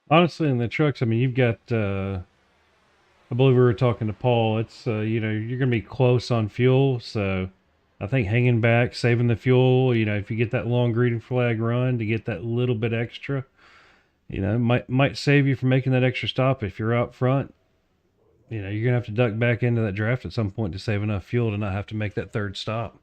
Honestly, in the trucks, I mean, you've got. I believe we were talking to Paul. It's you're going to be close on fuel, so I think hanging back, saving the fuel. If you get that long green flag run to get that little bit extra, might save you from making that extra stop if you're out front. You're gonna have to duck back into that draft at some point to save enough fuel to not have to make that third stop.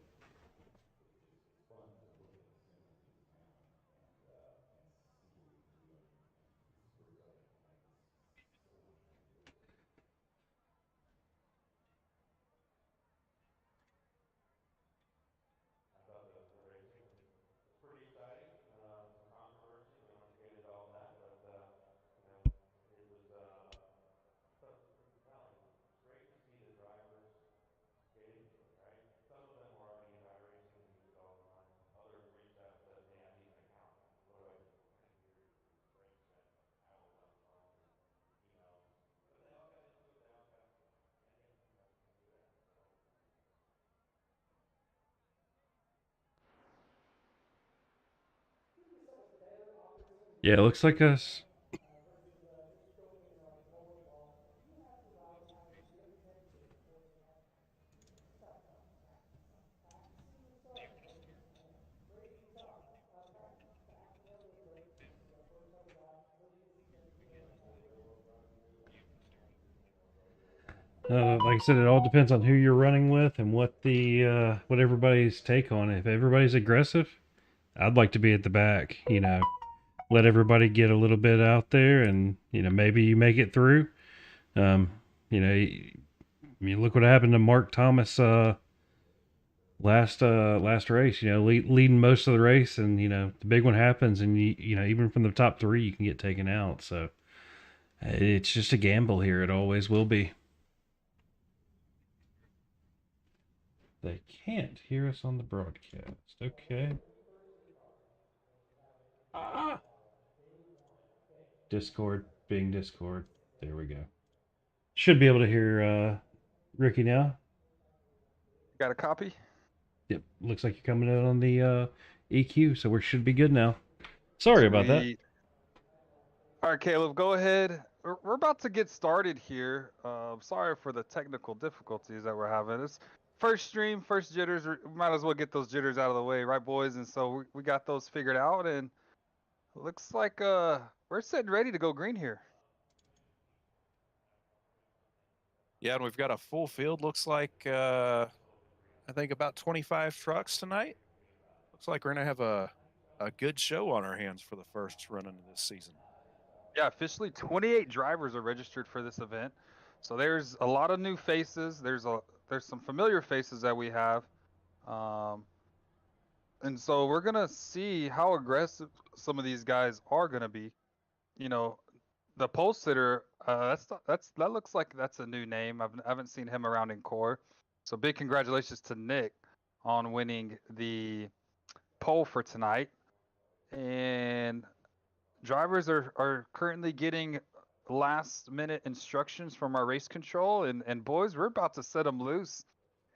Yeah, it looks like us. Like I said, it all depends on who you're running with and what everybody's take on it. If everybody's aggressive, I'd like to be at the back. Let everybody get a little bit out there, and maybe you make it through. Um, I mean, look what happened to Mark Thomas last race. Leading most of the race, and the big one happens, and even from the top three, you can get taken out. So it's just a gamble here. It always will be. They can't hear us on the broadcast. Okay. Ah, Discord being Discord. There we go. Should be able to hear Ricky now. Got a copy? Yep. Looks like you're coming out on the EQ, so we should be good now. Sorry about that. Sweet. All right, Caleb, go ahead. We're about to get started here. Sorry for the technical difficulties that we're having. It's first stream, first jitters. We might as well get those jitters out of the way, right, boys? And so we got those figured out, and looks like we're sitting ready to go green here. Yeah, and we've got a full field. Looks like I think about 25 trucks tonight. Looks like we're gonna have a good show on our hands for the first run into this season. Yeah, officially 28 drivers are registered for this event. So there's a lot of new faces. There's some familiar faces that we have. Um, and so we're gonna see how aggressive some of these guys are gonna be. You know, the pole sitter, that looks like that's a new name. I haven't seen him around in core. So big congratulations to Nick on winning the pole for tonight. And drivers are currently getting last minute instructions from our race control, and boys, we're about to set them loose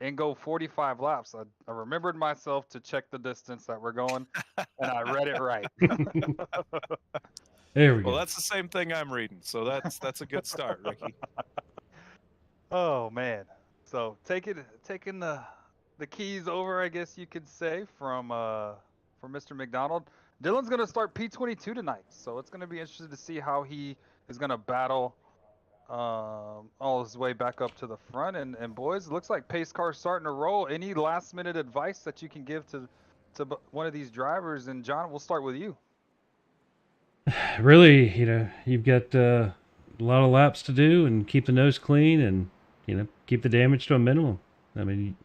and go 45 laps. I remembered myself to check the distance that we're going, and I read it right. There we Well, go. that's the same thing I'm reading, so that's a good start, Ricky. Oh man. So taking the keys over, I guess you could say, from Mr. McDonald. Dylan's gonna start P22 tonight, so it's gonna be interesting to see how he is gonna battle all his way back up to the front. And boys, it looks like pace car's starting to roll. Any last minute advice that you can give to one of these drivers? And John, we'll start with you. Really, you've got a lot of laps to do and keep the nose clean and keep the damage to a minimum. I mean,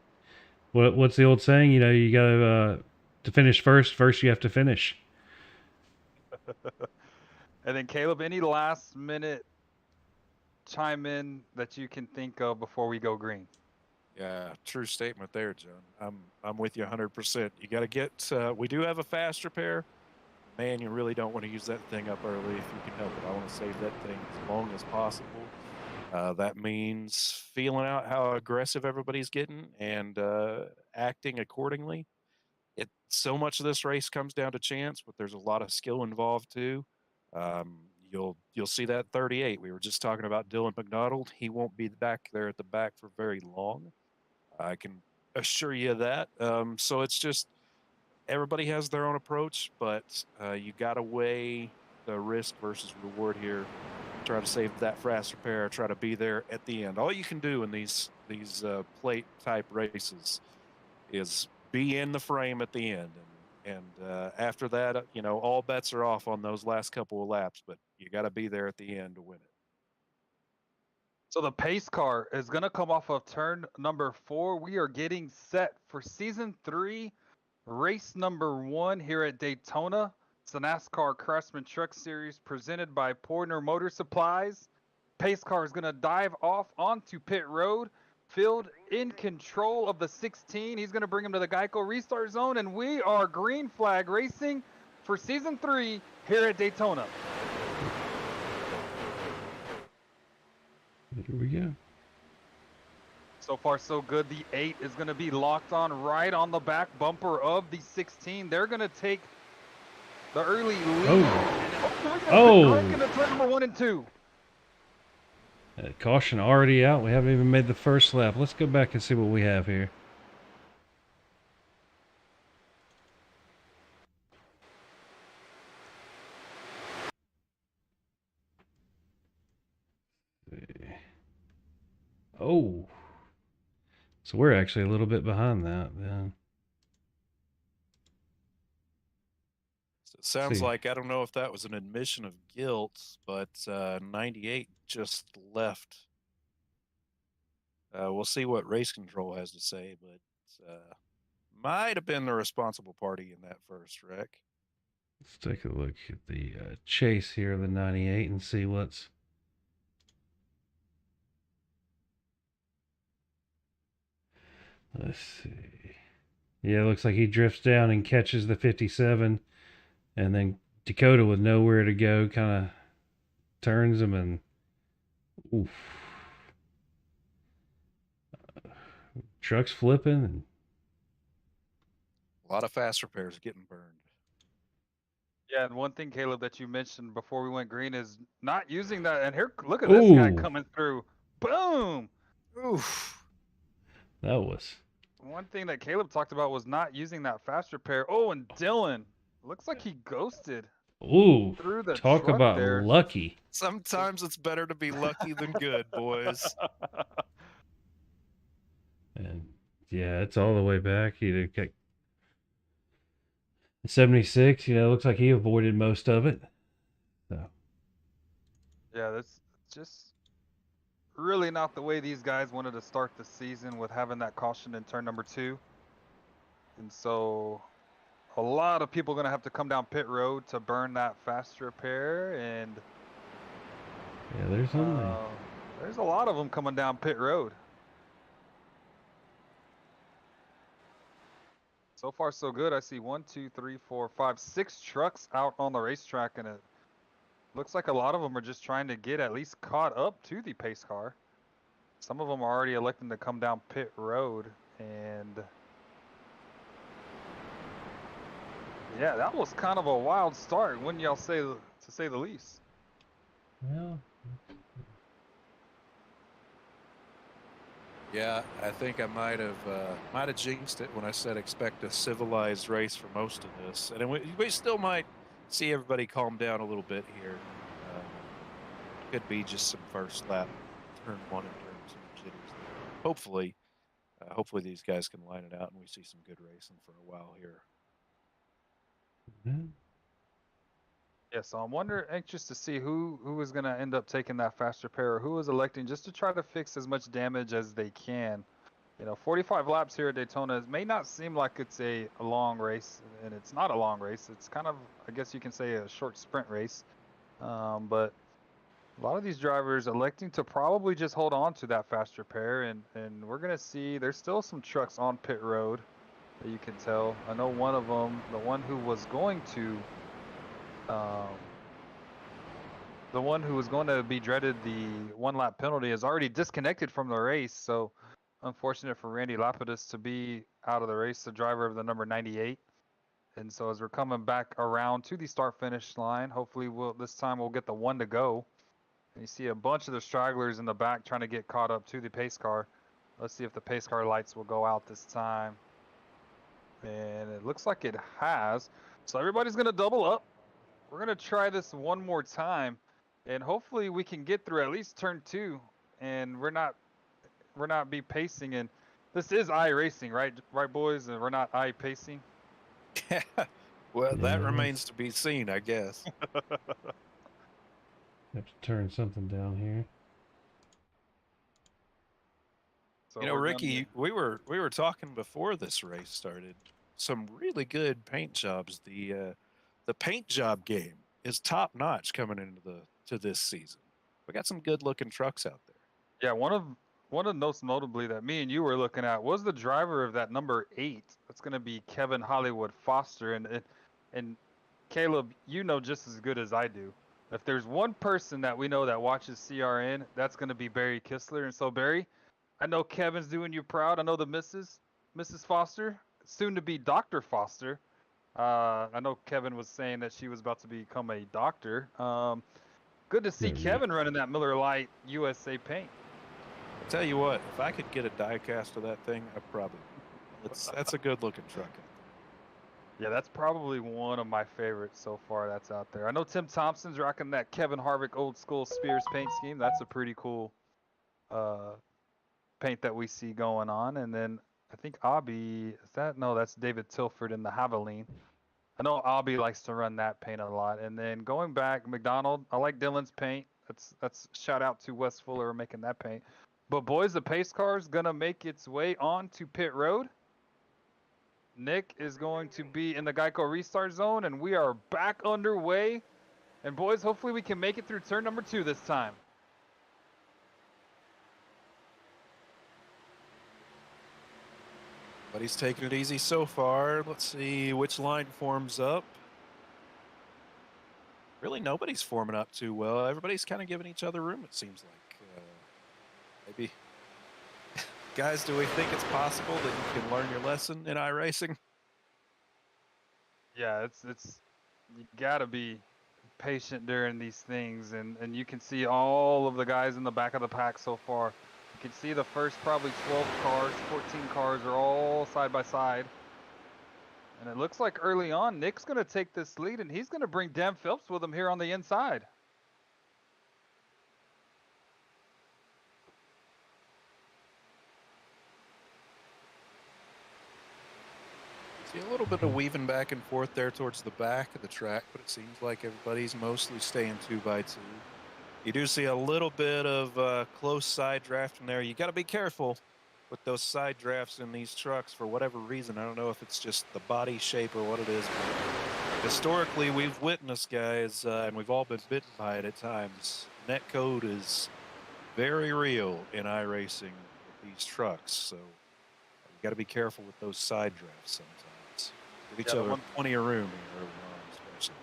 what's the old saying? You got to finish first. First, you have to finish. And then Caleb, any last minute chime in that you can think of before we go green? Yeah, true statement there, John. I'm with you 100%. You got to get. We do have a fast repair. Man, you really don't want to use that thing up early if you can help it. I want to save that thing as long as possible. That means feeling out how aggressive everybody's getting and acting accordingly. So much of this race comes down to chance, but there's a lot of skill involved too. you'll see that 38. We were just talking about Dylan McDonald. He won't be back there at the back for very long. I can assure you that. So it's just everybody has their own approach, but you got to weigh the risk versus reward here. Try to save that fast repair. Try to be there at the end. All you can do in these plate type races is be in the frame at the end, and after that, all bets are off on those last couple of laps. But you got to be there at the end to win it. So the pace car is going to come off of turn number 4. We are getting set for season 3, race number 1 here at Daytona. It's the NASCAR Craftsman Truck Series presented by Porter Motor Supplies. Pace car is going to dive off onto pit road. Field in control of the 16. He's going to bring him to the Geico restart zone, and we are green flag racing for season 3 here at Daytona. Here we go. So far, so good. The 8 is going to be locked on right on the back bumper of the 16. They're going to take the early lead. Oh! Into turn number 1 and 2. Caution already out. We haven't even made the first lap. Let's go back and see what we have here. Oh. So we're actually a little bit behind that then. So it sounds like, I don't know if that was an admission of guilt, but 98 just left. We'll see what race control has to say, but might have been the responsible party in that first wreck. Let's take a look at the chase here of the 98 and see what's... Let's see. Yeah, it looks like he drifts down and catches the 57, and then Dakota with nowhere to go kind of turns him and... Oof. Truck's flipping. And a lot of fast repairs getting burned. Yeah, and one thing, Caleb, that you mentioned before we went green is not using that. And here, look at this guy coming through. Boom! Oof. That was... One thing that Caleb talked about was not using that fast repair. Oh, and Dylan. Looks like he ghosted. Ooh, through the talk truck about there. lucky. Sometimes it's better to be lucky than good, boys. And yeah, it's all the way back. He got 76. You know, looks like he avoided most of it. So yeah, that's just really not the way these guys wanted to start the season with having that caution in turn number 2. And so a lot of people are going to have to come down pit road to burn that fast repair. And yeah, there's a lot of them coming down pit road. So far, so good. I see 1, 2, 3, 4, 5, 6 trucks out on the racetrack, and it looks like a lot of them are just trying to get at least caught up to the pace car. Some of them are already electing to come down pit road, and yeah, that was kind of a wild start, wouldn't y'all say, to say the least? well, Yeah, I think I might have jinxed it when I said expect a civilized race for most of this, and we still might see everybody calm down a little bit here. Could be just some first lap, turn 1 and turn 2 jitters. Hopefully these guys can line it out and we see some good racing for a while here. Yeah, so I'm anxious to see who is going to end up taking that fast repair, or who is electing just to try to fix as much damage as they can. You know, 45 laps here at Daytona, it may not seem like it's a long race, and it's not a long race. It's kind of, I guess you can say, a short sprint race. But a lot of these drivers electing to probably just hold on to that fast repair, and we're going to see there's still some trucks on pit road that you can tell. I know one of them, the one who was going to be dreaded the 1 lap penalty, is already disconnected from the race. So unfortunate for Randy Lapidus to be out of the race, the driver of the number 98. And so as we're coming back around to the start-finish line, hopefully this time we'll get the one to go. And you see a bunch of the stragglers in the back trying to get caught up to the pace car. Let's see if the pace car lights will go out this time. And it looks like it has. So everybody's going to double up. We're going to try this one more time. And hopefully we can get through at least turn 2. And we're not be pacing. And this is iRacing, right? Right, boys? And we're not I-pacing. Well, that Yeah. remains to be seen, I guess. Have to turn something down here. So You know, we're Ricky, we were talking before this race started. Some really good paint jobs. The paint job game is top notch coming into this season. We got some good looking trucks out there. Yeah, one of most notably that me and you were looking at was the driver of that number 8. That's going to be Kevin Hollywood Foster, and Caleb, you know just as good as I do. If there's one person that we know that watches CRN, that's going to be Barry Kistler. And so Barry, I know Kevin's doing you proud. I know the Mrs. Foster, soon to be Dr. Foster. I know Kevin was saying that she was about to become a doctor. Good to see Maybe. Kevin running that Miller Lite USA paint. I'll tell you what, if I could get a die cast of that thing, I probably would. That's a good looking truck. Yeah, that's probably one of my favorites so far that's out there. I know Tim Thompson's rocking that Kevin Harvick old school Spears paint scheme. That's a pretty cool paint that we see going on. And then I think Abby, that's David Tilford in the Haviline. I know Abby likes to run that paint a lot. And then going back, McDonald, I like Dylan's paint. That's shout out to Wes Fuller making that paint. But boys, the pace car is gonna make its way on to pit road. Nick is going to be in the Geico restart zone, and we are back underway. And boys, hopefully we can make it through turn number 2 this time. But he's taking it easy so far. Let's see which line forms up. Really, nobody's forming up too well. Everybody's kind of giving each other room, it seems like. Maybe. Guys, do we think it's possible that you can learn your lesson in iRacing? Yeah, it's you gotta be patient during these things, and you can see all of the guys in the back of the pack so far. You can see the first probably 12 cars, 14 cars are all side by side. And it looks like early on, Nick's gonna take this lead, and he's gonna bring Dan Phelps with him here on the inside. See a little bit of weaving back and forth there towards the back of the track, but it seems like everybody's mostly staying 2x2. You do see a little bit of close side drafting there. You got to be careful with those side drafts in these trucks for whatever reason. I don't know if it's just the body shape or what it is, but historically we've witnessed, guys, and we've all been bitten by it at times. Net code is very real in iRacing with these trucks, so you got to be careful with those side drafts sometimes. Give each other plenty of room here early on, especially.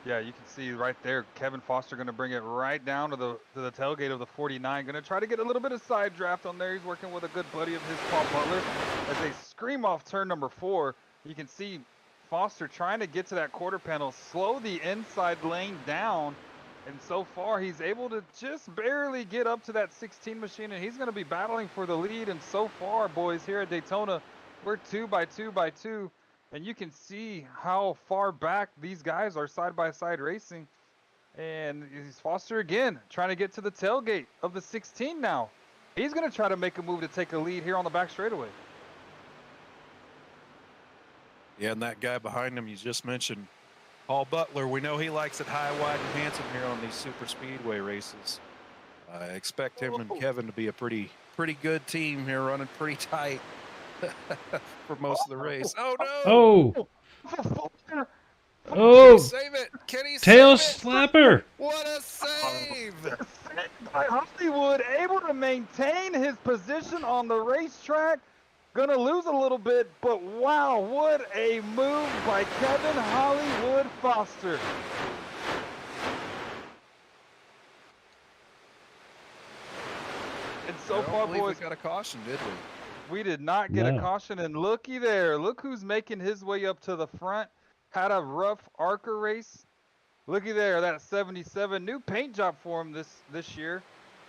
Yeah, you can see right there, Kevin Foster going to bring it right down to the tailgate of the 49. Going to try to get a little bit of side draft on there. He's working with a good buddy of his, Paul Butler. As they scream off turn number 4, you can see Foster trying to get to that quarter panel, slow the inside lane down. And so far, he's able to just barely get up to that 16 machine, and he's going to be battling for the lead. And so far, boys, here at Daytona, we're 2x2. And you can see how far back these guys are side-by-side racing. And he's Foster again, trying to get to the tailgate of the 16 now. He's going to try to make a move to take a lead here on the back straightaway. Yeah, and that guy behind him you just mentioned, Paul Butler, we know he likes it high, wide, and handsome here on these super speedway races. I expect him and Kevin to be a pretty good team here, running pretty tight for most of the race. Oh no! Oh! Save it! Can he Tail save slapper! What a save! By Hollywood, able to maintain his position on the racetrack. Gonna lose a little bit, but wow, what a move by Kevin Hollywood Foster. And so far, boys, we got a caution, did we? We did not get a caution, and looky there. Look who's making his way up to the front. had a rough ARCA race. Looky there, that 77 new paint job for him this year.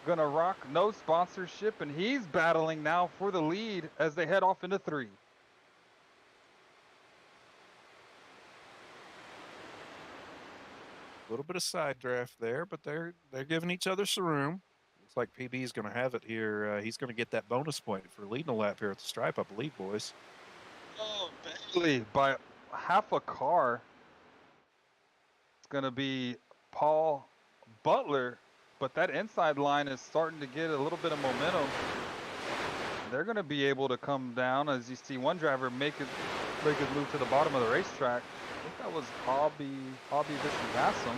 Gonna rock, no sponsorship, and he's battling now for the lead as they head off into 3. A little bit of side draft there, but they're giving each other some room. Looks like PB is going to have it here. He's going to get that bonus point for leading a lap here at the stripe, I believe, boys. Oh, barely by half a car. It's gonna be Paul Butler, but that inside line is starting to get a little bit of momentum. They're gonna be able to come down as you see one driver make his move to the bottom of the racetrack. I think that was Hobby Vissingassam.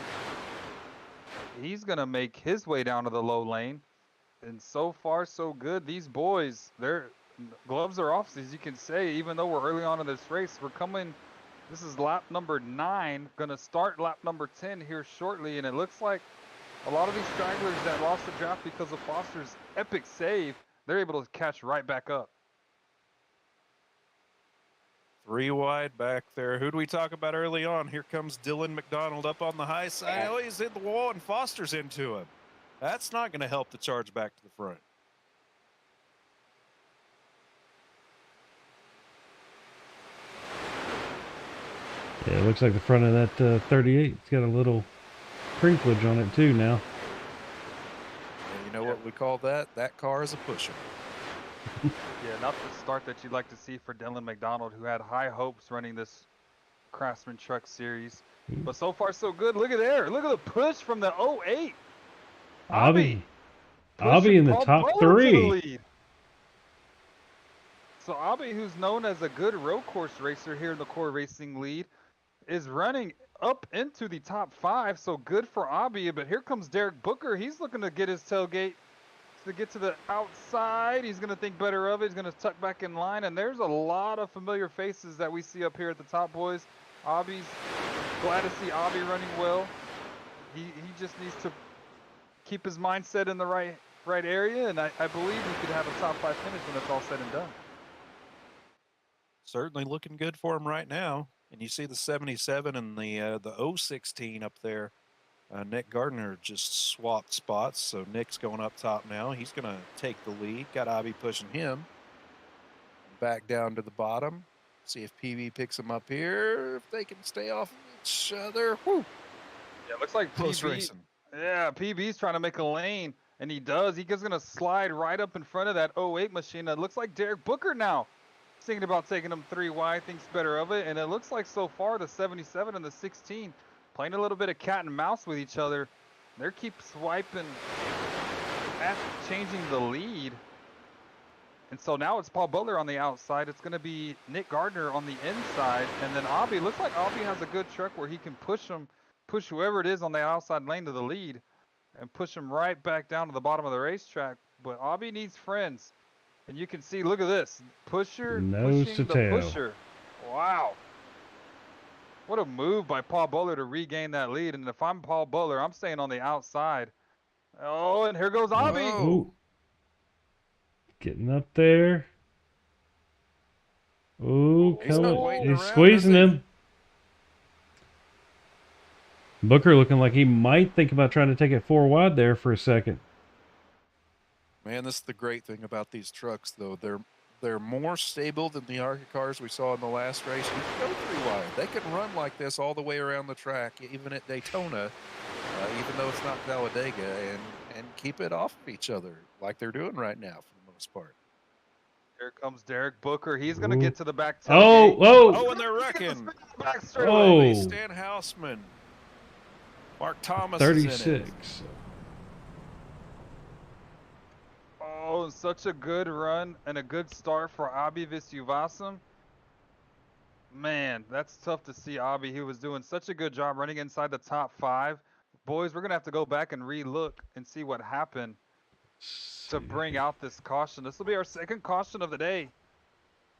He's gonna make his way down to the low lane, and so far so good. These boys, their gloves are off, as you can say. Even though we're early on in this race, we're coming. This is lap number 9. Gonna start lap number 10 here shortly, and it looks like a lot of these stragglers that lost the draft because of Foster's epic save, they're able to catch right back up. 3 wide back there. Who do we talk about early on? Here comes Dylan McDonald up on the high side. Oh, he's hit the wall and Foster's into him. That's not going to help the charge back to the front. Yeah, it looks like the front of that 38's got a little crinklage on it too now. And you know what we call that? That car is a pusher. Yeah, not the start that you'd like to see for Dylan McDonald, who had high hopes running this Craftsman Truck Series. But so far, so good. Look at there. Look at the push from the 08. Abby in the top 3. So Abby, who's known as a good road course racer here in the Core Racing lead, is running up into the top 5. So good for Abby. But here comes Derek Booker. He's looking to get his tailgate to get to the outside. He's going to think better of it. He's going to tuck back in line. And there's a lot of familiar faces that we see up here at the top, boys. Abby's glad to see Abby running well. He just needs to keep his mindset in the right area, and I believe he could have a top 5 finish when it's all said and done. Certainly looking good for him right now. And you see the 77 and the 016 up there. Nick Gardner just swapped spots, so Nick's going up top now. He's going to take the lead. Got Abby pushing him back down to the bottom. See if PB picks him up here. If they can stay off of each other. Whew. Yeah, looks like Close PB. racing. Yeah, PB's trying to make a lane, and he does. He's going to slide right up in front of that 08 machine. It looks like Derek Booker now. Thinking about taking him 3 wide, thinks better of it, and it looks like so far the 77 and the 16 playing a little bit of cat and mouse with each other. They keep swiping at changing the lead. And so now it's Paul Butler on the outside. It's going to be Nick Gardner on the inside. And then Abby, looks like Abby has a good truck where he can push whoever it is on the outside lane to the lead and push him right back down to the bottom of the racetrack. But Abby needs friends. And you can see, look at this. Pusher Nose pushing to the tail. pusher. Wow. What a move by Paul Butler to regain that lead. And if I'm Paul Butler, I'm staying on the outside. Oh, and here goes Abby. Ooh. Getting up there. Ooh, He's not coming. waiting He's around, squeezing is he? him. Booker looking like he might think about trying to take it 4 wide there for a second. Man, this is the great thing about these trucks, though. They're more stable than the ARCA cars we saw in the last race. You can go 3 wide. They can run like this all the way around the track, even at Daytona, even though it's not Talladega, and keep it off of each other like they're doing right now for the most part. Here comes Derek Booker. He's going to Ooh. get to the back Oh, tailgate. Oh, and they're wrecking. Back Oh. straightaway. Stan Houseman. Mark Thomas is in it. 36. Oh, such a good run and a good start for Abhi Visuvasam. Man, that's tough to see Abhi. He was doing such a good job running inside the top 5. Boys, we're going to have to go back and re-look and see what happened to bring out this caution. This will be our second caution of the day.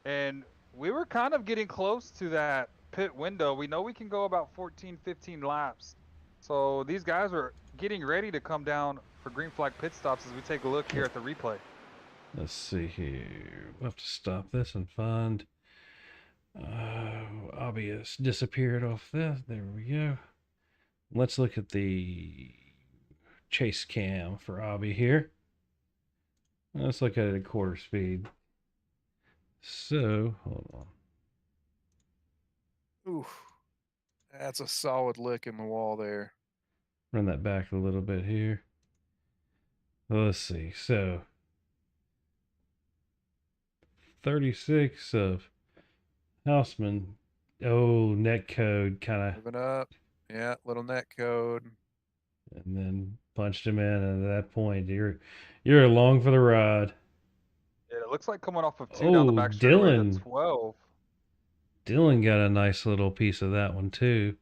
And we were kind of getting close to that pit window. We know we can go about 14, 15 laps. So these guys are getting ready to come down for green flag pit stops as we take a look here at the replay. Let's see here. We'll have to stop this and find Obvious disappeared off this. There we go. Let's look at the chase cam for Abby here. Let's look at it at quarter speed. So, hold on. Oof. That's a solid lick in the wall there. Run that back a little bit here. Let's see. So, 36 of Houseman. Oh, net code kind of. Moving up. Yeah, little net code. And then punched him in. And at that point, you're along for the ride. Yeah, it looks like coming off of 2 down the Oh, back straightaway, the Dylan. 12. Dylan got a nice little piece of that one too.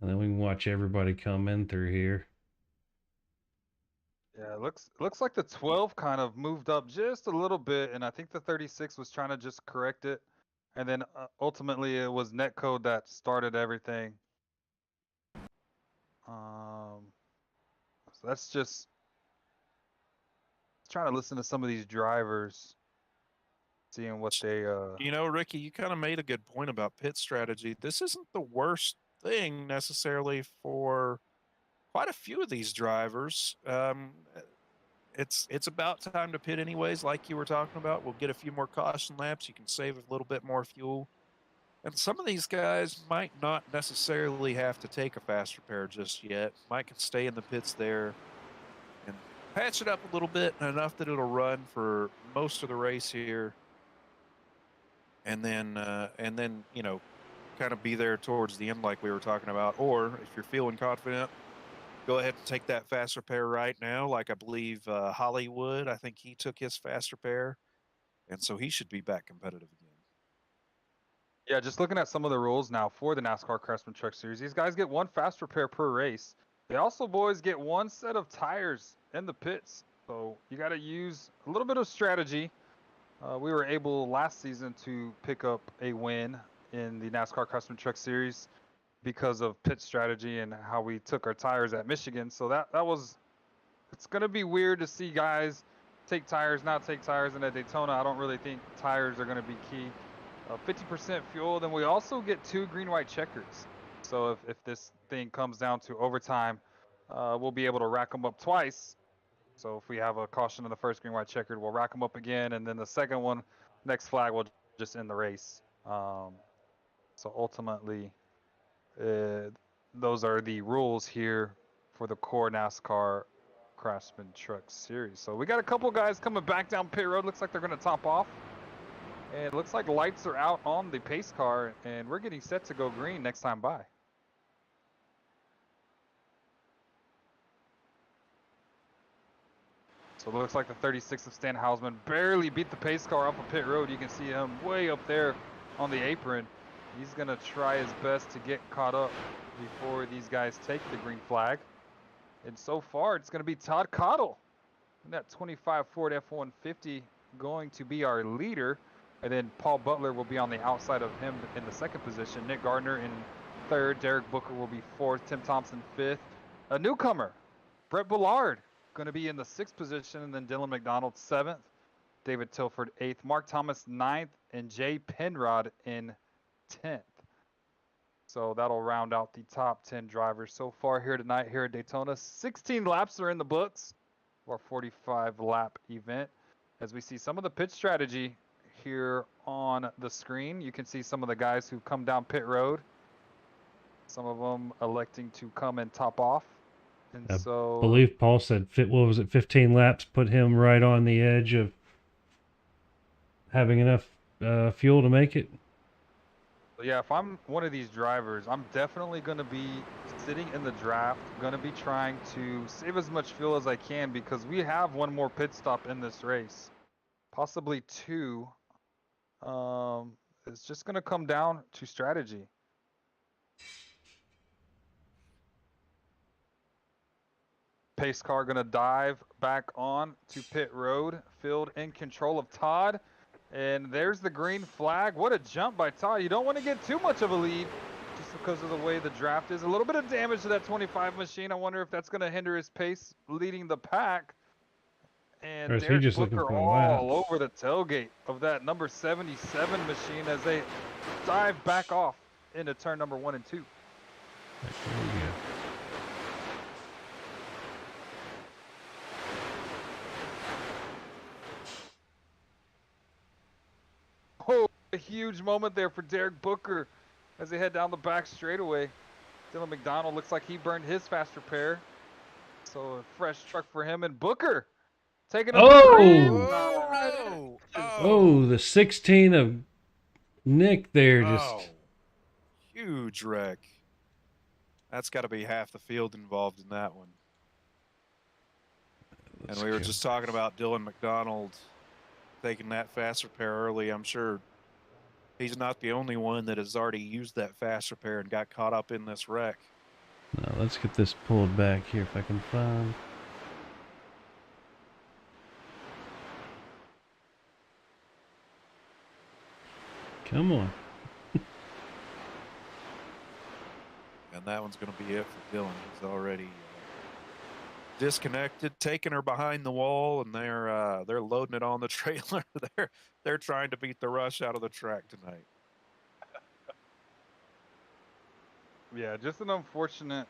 And then we can watch everybody come in through here. Yeah, it looks like the 12 kind of moved up just a little bit, and I think the 36 was trying to just correct it. And then ultimately it was netcode that started everything. So that's just trying to listen to some of these drivers, seeing what they You know, Ricky, you kind of made a good point about pit strategy. This isn't the worst thing necessarily for quite a few of these drivers. It's about time to pit anyways, like you were talking about. We'll get a few more caution laps. You can save a little bit more fuel. And some of these guys might not necessarily have to take a fast repair just yet. Might can stay in the pits there and patch it up a little bit, enough that it'll run for most of the race here. And then, you know, kind of be there towards the end like we were talking about. Or if you're feeling confident, go ahead and take that fast repair right now. Like I believe Hollywood, I think he took his fast repair. And so he should be back competitive again. Yeah, just looking at some of the rules now for the NASCAR Craftsman Truck Series, these guys get 1 fast repair per race. They also, boys, get 1 set of tires in the pits. So you got to use a little bit of strategy. We were able last season to pick up a win in the NASCAR Craftsman Truck Series because of pit strategy and how we took our tires at Michigan. So that was, it's going to be weird to see guys take tires, not take tires in at Daytona. I don't really think tires are going to be key. 50% fuel, then we also get 2 green-white checkers. So if this thing comes down to overtime, we'll be able to rack them up twice. So if we have a caution in the first green-white checkered, we'll rack them up again, and then the second one, next flag will just end the race. So ultimately, those are the rules here for the core NASCAR Craftsman Truck Series. So we got a couple guys coming back down pit road. Looks like they're going to top off. And it looks like lights are out on the pace car, and we're getting set to go green next time by. So it looks like the 36 of Stan Hausman barely beat the pace car off of pit road. You can see him way up there on the apron. He's going to try his best to get caught up before these guys take the green flag. And so far, it's going to be Todd Cottle in that 25 Ford F-150 going to be our leader. And then Paul Butler will be on the outside of him in the second position. Nick Gardner in third. Derek Booker will be fourth. Tim Thompson fifth. A newcomer, Brett Bullard, going to be in the sixth position. And then Dylan McDonald seventh. David Tilford eighth. Mark Thomas ninth. And Jay Penrod in 10th. So that'll round out the top 10 drivers so far here tonight here at Daytona. 16 laps are in the books for a 45-lap event. As we see some of the pit strategy here on the screen, you can see some of the guys who've come down pit road. Some of them electing to come and top off. And I so believe Paul said, what was it, 15 laps put him right on the edge of having enough fuel to make it. yeah, if I'm one of these drivers, I'm definitely going to be sitting in the draft, going to be trying to save as much fuel as I can because we have one more pit stop in this race, possibly two. It's just going to come down to strategy. Pace car going to dive back on to pit road, field in control of Todd. And there's the green flag. What a jump by Todd. You don't want to get too much of a lead just because of the way the draft is. A little bit of damage to that 25 machine. I wonder if that's going to hinder his pace leading the pack. And Or is he Derek just looking Booker for a lap? all over the tailgate of that number 77 machine as they dive back off into turn number 1 and 2. There we go. Oh, a huge moment there for Derek Booker as they head down the back straightaway. Dylan McDonald looks like he burned his fast repair. So a fresh truck for him, and Booker taking him Oh! Oh, Oh, the 16 of Nick there just. oh, huge wreck. That's got to be half the field involved in that one. And we were just talking about Dylan McDonald taking that fast repair early. I'm sure he's not the only one that has already used that fast repair and got caught up in this wreck. Now let's get this pulled back here if I can find. Come on. And that one's going to be it for Dylan. He's already disconnected, taking her behind the wall, and they're loading it on the trailer. they're trying to beat the rush out of the track tonight. Yeah, just an unfortunate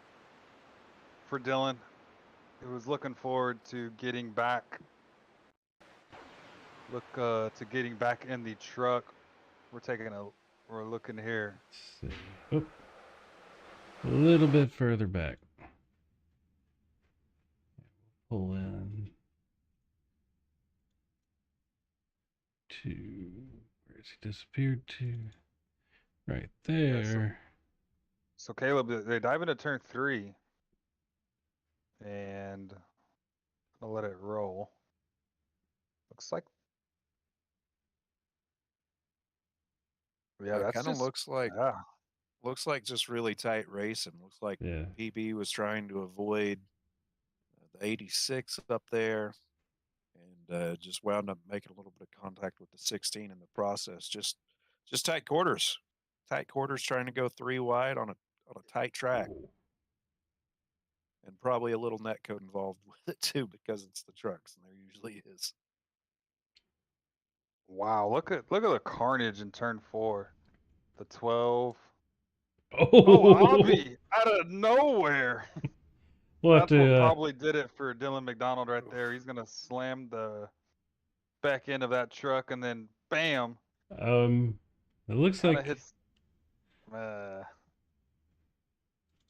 for Dylan, who was looking forward to getting back. To getting back in the truck. We're looking here. Let's see. Oh. A little bit further back. Pull in to where's he disappeared to? Right there. So Caleb, they dive into turn 3, and I'll let it roll. Looks like, yeah, that's kind of just looks like just really tight racing. Looks like PB was trying to avoid the 86 up there, and just wound up making a little bit of contact with the 16 in the process. Just tight quarters, trying to go 3 wide on a tight track, and probably a little net code involved with it too, because it's the trucks, and there usually is. Wow, look at the carnage in turn 4. The 12. Oh, Avi out of nowhere. we'll That's what probably did it for Dylan McDonald right there. He's gonna slam the back end of that truck, and then bam. it looks Kinda like hits.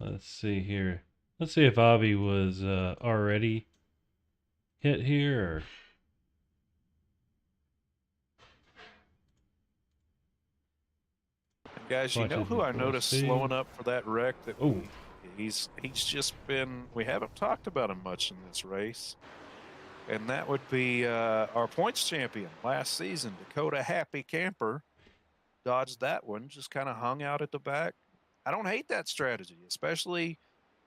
let's see here. Let's see if Avi was already hit here or Guys, you know who I noticed slowing up for that wreck? That he's just been. We haven't talked about him much in this race, and that would be our points champion last season, Dakota Happy Camper. Dodged that one, just kind of hung out at the back. I don't hate that strategy, especially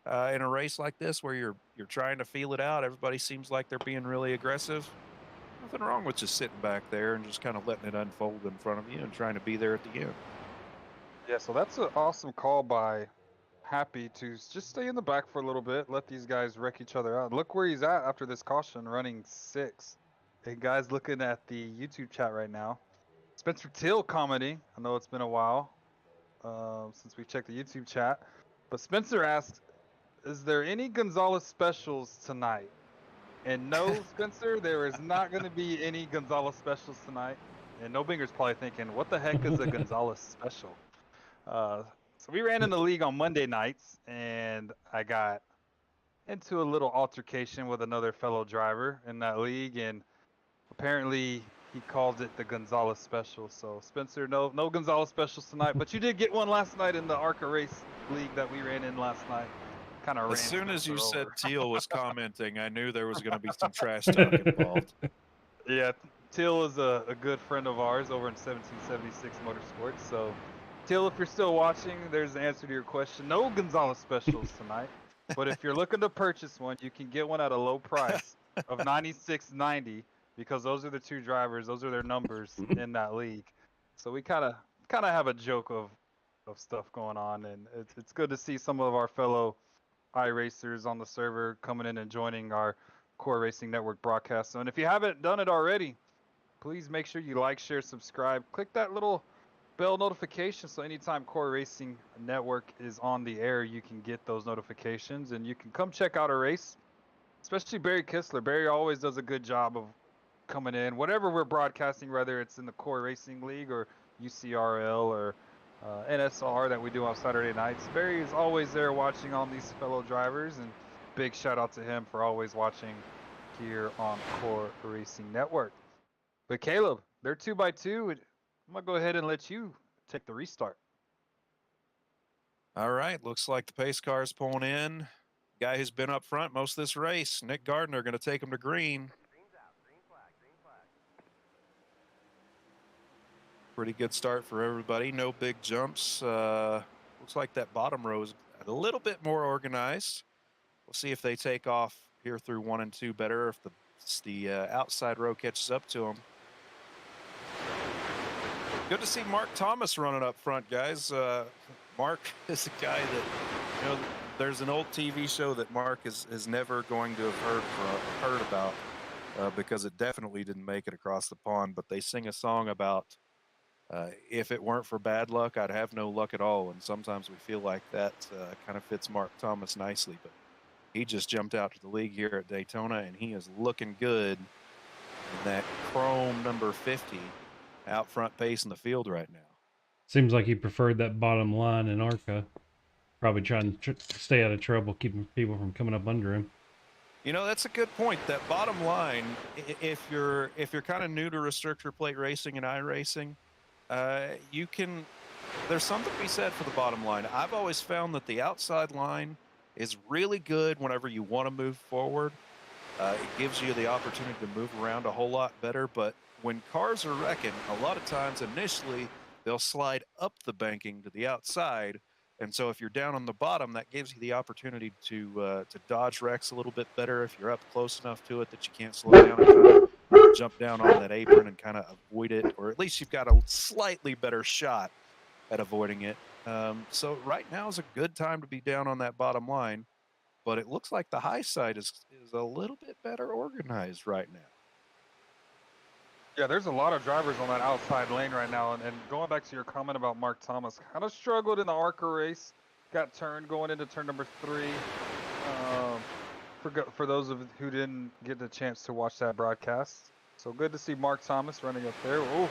in a race like this where you're trying to feel it out. Everybody seems like they're being really aggressive. Nothing wrong with just sitting back there and just kind of letting it unfold in front of you and trying to be there at the end. Yeah, so that's an awesome call by Happy to just stay in the back for a little bit, let these guys wreck each other out. Look where he's at after this caution, running 6. Hey, guys looking at the YouTube chat right now. Spencer Till commenting. I know it's been a while since we checked the YouTube chat. But Spencer asked, is there any Gonzalez specials tonight? And no, Spencer, there is not going to be any Gonzalez specials tonight. And No Binger's probably thinking, what the heck is a Gonzalez special? So we ran in the league on Monday nights, and I got into a little altercation with another fellow driver in that league, and apparently he called it the Gonzalez special. So Spencer, no Gonzalez specials tonight, but you did get one last night in the ARCA race league that we ran in last night. Kind of as soon Spencer as you over. said Teal was commenting, I knew there was going to be some trash talk involved. Yeah, Teal is a good friend of ours over in 1776 Motorsports. So, Teal, if you're still watching, there's the answer to your question. No Gonzalez specials tonight, but if you're looking to purchase one, you can get one at a low price of $96.90 because those are the 2 drivers, those are their numbers in that league. So we kind of have a joke of stuff going on, and it's good to see some of our fellow iRacers on the server coming in and joining our Core Racing Network broadcast. So, and if you haven't done it already, please make sure you like, share, subscribe. Click that little bell notification so anytime Core Racing Network is on the air, you can get those notifications and you can come check out a race. Especially Barry Kistler. Barry always does a good job of coming in, whatever we're broadcasting, whether it's in the Core Racing League or UCRL or NSR that we do on Saturday nights. Barry is always there watching on these fellow drivers, and big shout out to him for always watching here on Core Racing Network. But Caleb, they're 2x2. I'm gonna go ahead and let you take the restart. All right, looks like the pace car is pulling in. Guy who's been up front most of this race, Nick Gardner, going to take him to green. Pretty good start for everybody. No big jumps. Looks like that bottom row is a little bit more organized. We'll see if they take off here through 1 and 2 better, if the outside row catches up to them. Good to see Mark Thomas running up front, guys. Mark is a guy that, you know, there's an old TV show that Mark is never going to have heard about because it definitely didn't make it across the pond. But they sing a song about if it weren't for bad luck, I'd have no luck at all. And sometimes we feel like that kind of fits Mark Thomas nicely. But he just jumped out to the league here at Daytona, and he is looking good in that chrome number 50 out front pace in the field right now. Seems like he preferred that bottom line in ARCA. Probably trying to stay out of trouble, keeping people from coming up under him. You know, that's a good point. That bottom line, if you're kind of new to restrictor plate racing and iRacing, you can. There's something to be said for the bottom line. I've always found that the outside line is really good whenever you want to move forward. It gives you the opportunity to move around a whole lot better. But when cars are wrecking, a lot of times initially they'll slide up the banking to the outside. And so if you're down on the bottom, that gives you the opportunity to dodge wrecks a little bit better if you're up close enough to it that you can't slow down and kind of jump down on that apron and kind of avoid it, or at least you've got a slightly better shot at avoiding it. So right now is a good time to be down on that bottom line, but it looks like the high side is a little bit better organized right now. Yeah, there's a lot of drivers on that outside lane right now. And going back to your comment about Mark Thomas, kind of struggled in the ARCA race. Got turned going into turn number 3. For those of who didn't get the chance to watch that broadcast. So good to see Mark Thomas running up there. Oh,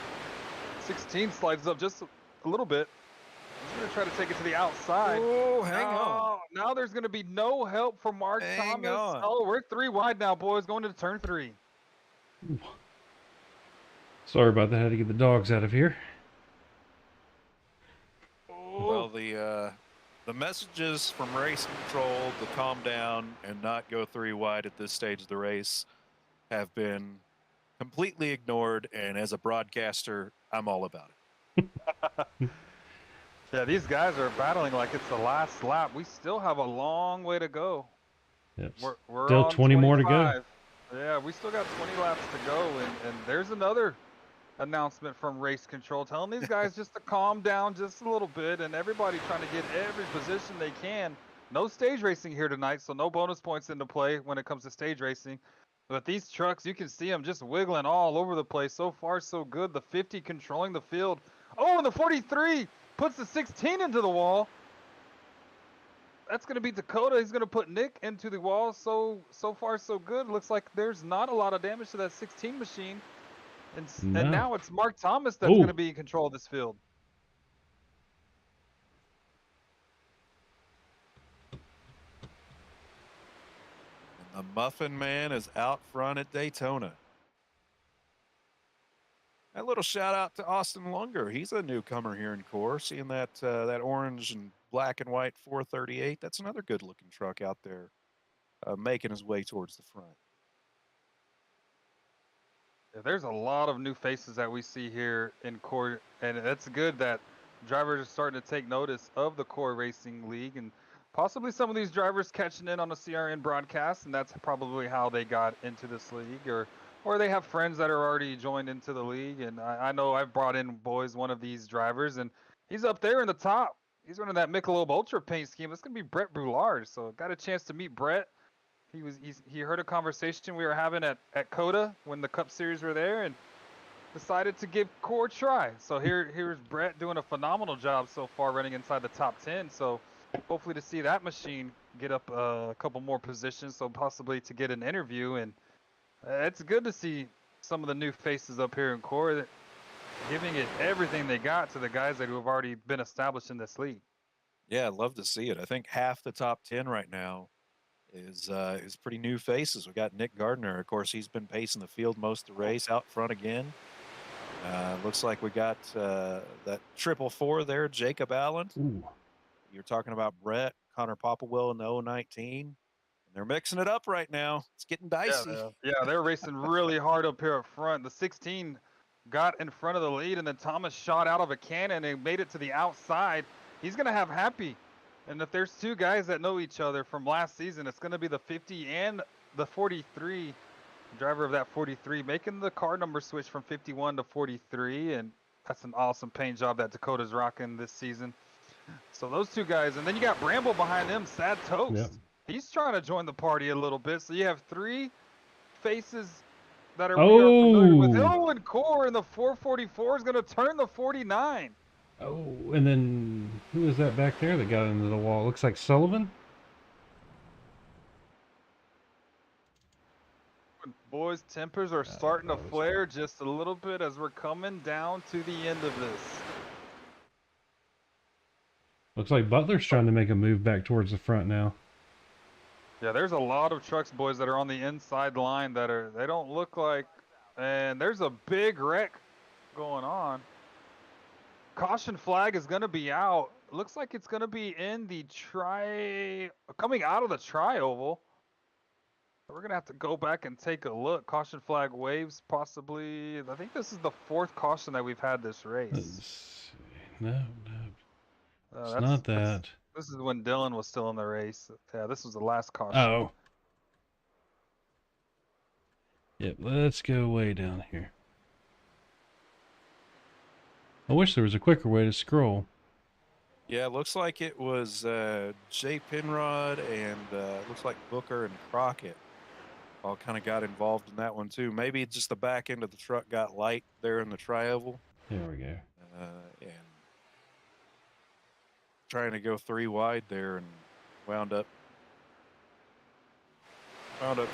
16 slides up just a little bit. He's going to try to take it to the outside. Oh, hang on. Now there's going to be no help from Mark Thomas. Oh, we're 3 wide now, boys, going into turn 3. Sorry about that. I had to get the dogs out of here. Well, the messages from race control to calm down and not go 3 wide at this stage of the race have been completely ignored. And as a broadcaster, I'm all about it. Yeah, these guys are battling like it's the last lap. We still have a long way to go. Yep. We're still on 20 more to go. Yeah, we still got 20 laps to go. And there's another announcement from race control telling these guys just to calm down just a little bit, and everybody trying to get every position they can. No stage racing here tonight, so no bonus points into play when it comes to stage racing. But these trucks, you can see them just wiggling all over the place. So far, so good. The 50 controlling the field. Oh, and the 43 puts the 16 into the wall. That's going to be Dakota. He's going to put Nick into the wall. So far, so good. Looks like there's not a lot of damage to that 16 machine. And now it's Mark Thomas that's going to be in control of this field. And the Muffin Man is out front at Daytona. A little shout out to Austin Lunger. He's a newcomer here in Core. Seeing that that orange and black and white 438. That's another good looking truck out there making his way towards the front. There's a lot of new faces that we see here in Core, and it's good that drivers are starting to take notice of the Core Racing League, and possibly some of these drivers catching in on the CRN broadcast, and that's probably how they got into this league, or they have friends that are already joined into the league. And I know I've brought in one of these drivers, and he's up there in the top. He's running that Michelob Ultra paint scheme. It's going to be Brett Boulard, so got a chance to meet Brett. He heard a conversation we were having at COTA when the Cup Series were there, and decided to give CORE a try. So here's Brett doing a phenomenal job so far, running inside the top 10. So hopefully to see that machine get up a couple more positions, so possibly to get an interview. And it's good to see some of the new faces up here in CORE that giving it everything they got to the guys that have already been established in this league. Yeah, I'd love to see it. I think half the top 10 right now is pretty new faces. We got Nick Gardner. Of course, he's been pacing the field most of the race, out front again. Looks like we got that 444 there, Jacob Allen. Ooh. You're talking about Brett, Connor Popplewell in the 019. And they're mixing it up right now. It's getting dicey. Yeah, they're racing really hard up here up front. The 16 got in front of the lead, and then Thomas shot out of a cannon and made it to the outside. He's going to have Happy. And if there's two guys that know each other from last season, it's going to be the 50 and the 43. Driver of that 43 making the car number switch from 51 to 43, and that's an awesome paint job that Dakota's rocking this season. So those two guys, and then you got Bramble behind them, Sad Toast. Yep. He's trying to join the party a little bit. So you have three faces that are, Oh. we are familiar with. Oh, and CORE in the 444 is going to turn the 49. Oh, and then who is that back there that got into the wall? Looks like Sullivan. Boys, tempers are starting to flare just a little bit as we're coming down to the end of this. Looks like Butler's trying to make a move back towards the front now. Yeah, there's a lot of trucks, boys, that are on the inside line that they don't look like, and there's a big wreck going on. Caution flag is going to be out. Looks like it's going to be in the coming out of the tri-oval. We're going to have to go back and take a look. Caution flag waves possibly. I think this is the fourth caution that we've had this race. No, it's not that. This is when Dylan was still in the race. Yeah, this was the last caution. Oh. Yep, let's go way down here. I wish there was a quicker way to scroll. Yeah, it looks like it was Jay Penrod and looks like Booker and Crockett all kind of got involved in that one too. Maybe just the back end of the truck got light there in the tri-oval. There we go. And trying to go 3 wide there and wound up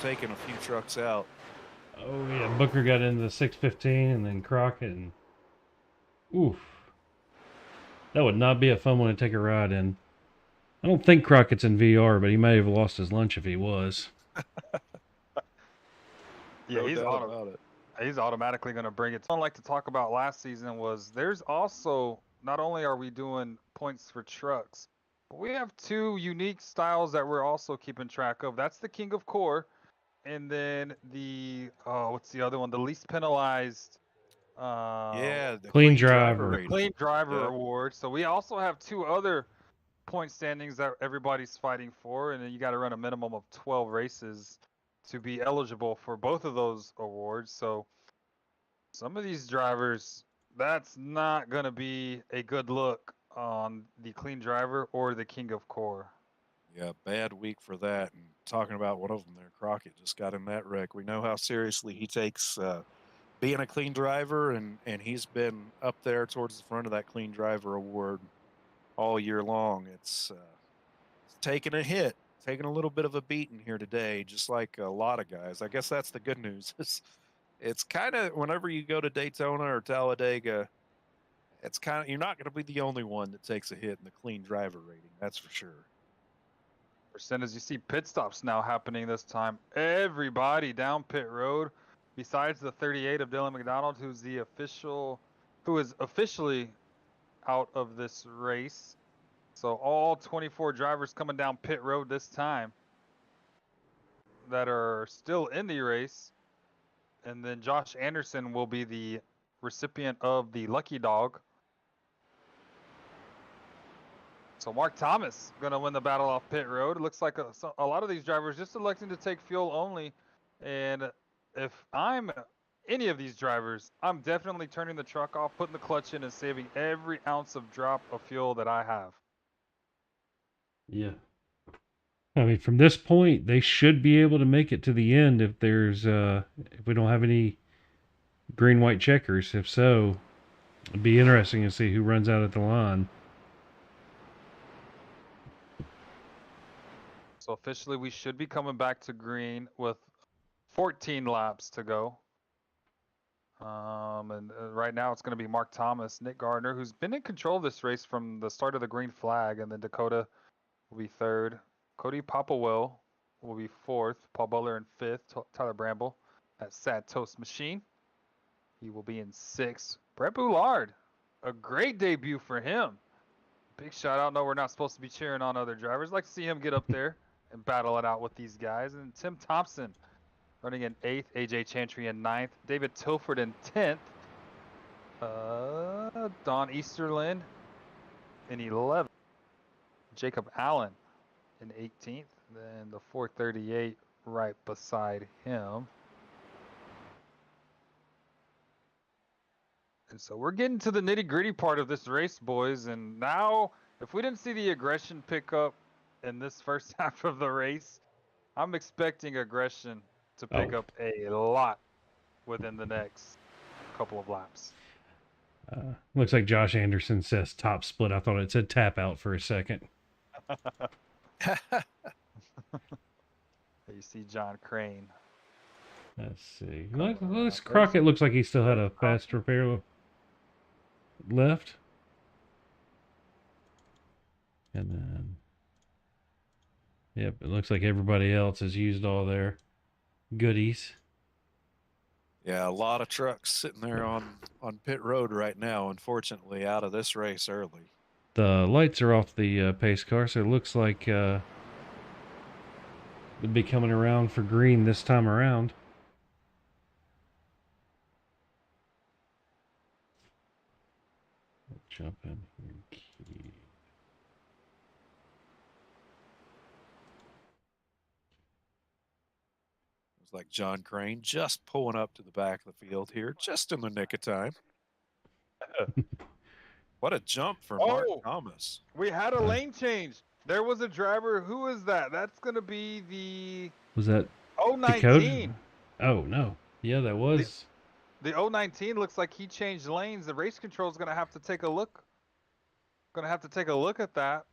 taking a few trucks out. Oh yeah, Booker got into the 615 and then Crockett and oof. That would not be a fun one to take a ride in. I don't think Crockett's in VR, but he may have lost his lunch if he was. Yeah, No he's automatically going to bring it. What I'd like to talk about last season was there's also, not only are we doing points for trucks, but we have 2 unique styles that we're also keeping track of. That's the King of CORE, and then the, what's the other one? The least penalized. Yeah, the Clean driver. Clean driver award. So we also have 2 other point standings that everybody's fighting for, and then you got to run a minimum of 12 races to be eligible for both of those awards. So some of these drivers, that's not going to be a good look on the clean driver or the King of CORE. Yeah, bad week for that. And talking about one of them there, Crockett just got in that wreck. We know how seriously he takes being a clean driver, and he's been up there towards the front of that clean driver award all year long. It's taking a hit, taking a little bit of a beating here today, just like a lot of guys. I guess that's the good news. It's kind of, whenever you go to Daytona or Talladega, it's kind of, you're not going to be the only one that takes a hit in the clean driver rating. That's for sure. As you see pit stops now happening this time, everybody down pit road, besides the 38 of Dylan McDonald, who is officially out of this race. So all 24 drivers coming down pit road this time that are still in the race. And then Josh Anderson will be the recipient of the lucky dog. So Mark Thomas going to win the battle off pit road. It looks like a lot of these drivers just electing to take fuel only. And if I'm any of these drivers, I'm definitely turning the truck off, putting the clutch in, and saving every ounce of drop of fuel that I have. Yeah. I mean, from this point, they should be able to make it to the end if there's if we don't have any green white checkers. If so, it'd be interesting to see who runs out at the line. So officially, we should be coming back to green with 14 laps to go. And right now it's going to be Mark Thomas, Nick Gardner, who's been in control of this race from the start of the green flag, and then Dakota will be third. Cody Popplewell will be fourth. Paul Butler in fifth. Tyler Bramble at Sad Toast Machine. He will be in sixth. Brett Boulard, a great debut for him. Big shout out. No, we're not supposed to be cheering on other drivers. Like to see him get up there and battle it out with these guys. And Tim Thompson running in 8th. AJ Chantry in 9th. David Tilford in 10th. Don Easterlin in 11th. Jacob Allen in 18th. Then the 438 right beside him. And so we're getting to the nitty-gritty part of this race, boys. And now, if we didn't see the aggression pick up in this first half of the race, I'm expecting aggression to pick up a lot within the next couple of laps. Looks like Josh Anderson says top split. I thought it said tap out for a second. You see John Crane. Let's see. Crockett looks like he still had a fast repair left. And then, yep, it looks like everybody else has used all their goodies. Yeah, a lot of trucks sitting there on pit road right now, unfortunately, out of this race early. The lights are off the pace car, so it looks like they'll be coming around for green this time around. Jump in here. It's like John Crane just pulling up to the back of the field here, just in the nick of time. What a jump for Mark Thomas. We had a lane change. There was a driver. Who is that? That's going to be the... Was that 019. Dakota? Oh, no. Yeah, that was... The 019 looks like he changed lanes. The race control is going to have to take a look. Going to have to take a look at that.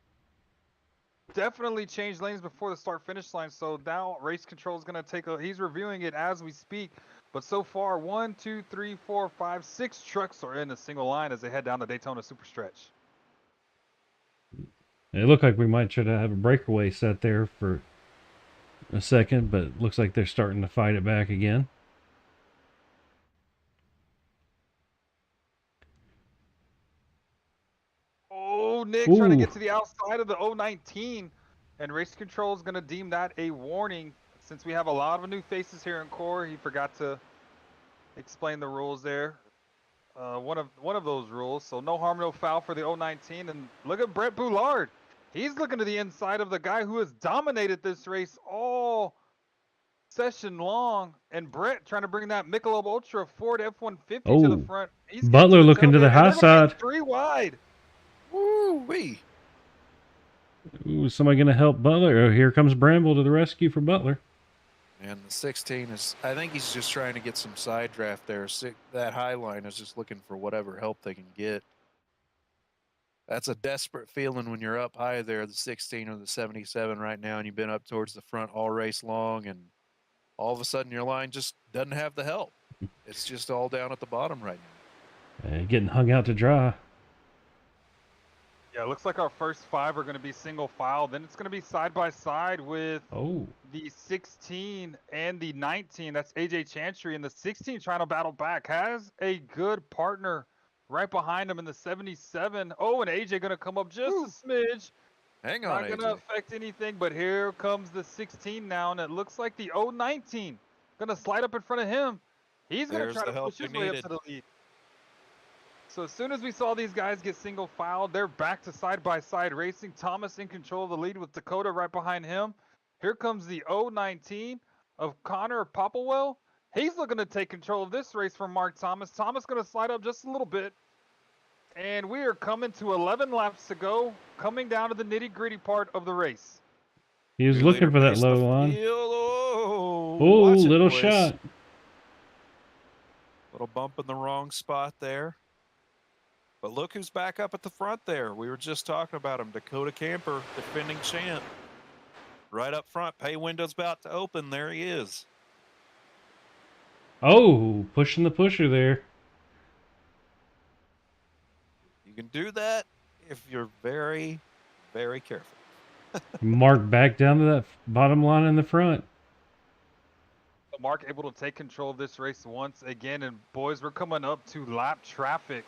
Definitely changed lanes before the start-finish line. So now race control is going to take a... He's reviewing it as we speak. But so far, 1, 2, 3, 4, 5, 6 trucks are in a single line as they head down the Daytona Super Stretch. It looked like we might try to have a breakaway set there for a second, but it looks like they're starting to fight it back again. Oh, Nick trying to get to the outside of the 019, and race control is going to deem that a warning. Since we have a lot of new faces here in CORE, he forgot to explain the rules there. One of those rules. So no harm, no foul for the 019. And look at Brett Boulard. He's looking to the inside of the guy who has dominated this race all session long. And Brett trying to bring that Michelob Ultra Ford F150 to the front. He's Butler looking to the high side. 3 wide. Woo-wee. Ooh, somebody going to help Butler? Oh, here comes Bramble to the rescue for Butler. And the 16 is, I think he's just trying to get some side draft there. That high line is just looking for whatever help they can get. That's a desperate feeling when you're up high there, the 16 or the 77 right now, and you've been up towards the front all race long, and all of a sudden your line just doesn't have the help. It's just all down at the bottom right now. Getting hung out to dry. Yeah, it looks like our first 5 are going to be single file. Then it's going to be side by side with the 16 and the 19. That's AJ Chantry. And the 16 trying to battle back. Has a good partner right behind him in the 77. Oh, and AJ going to come up just a smidge. Hang on, Not going to affect anything, but here comes the 16 now. And it looks like the 019 going to slide up in front of him. He's going to try to push his way up to the lead. So as soon as we saw these guys get single filed, they're back to side-by-side racing. Thomas in control of the lead with Dakota right behind him. Here comes the 019 of Connor Popplewell. He's looking to take control of this race from Mark Thomas. Thomas going to slide up just a little bit. And we are coming to 11 laps to go, coming down to the nitty-gritty part of the race. He was New looking leader for that pacing the low line. field. Oh, Oh, watch it, little boys. shot. Little bump in the wrong spot there. But look who's back up at the front there. We were just talking about him. Dakota Camper, defending champ. Right up front. Pay window's about to open. There he is. Oh, pushing the pusher there. You can do that if you're very, very careful. Mark back down to that bottom line in the front. Mark able to take control of this race once again, and boys, we're coming up to lap traffic.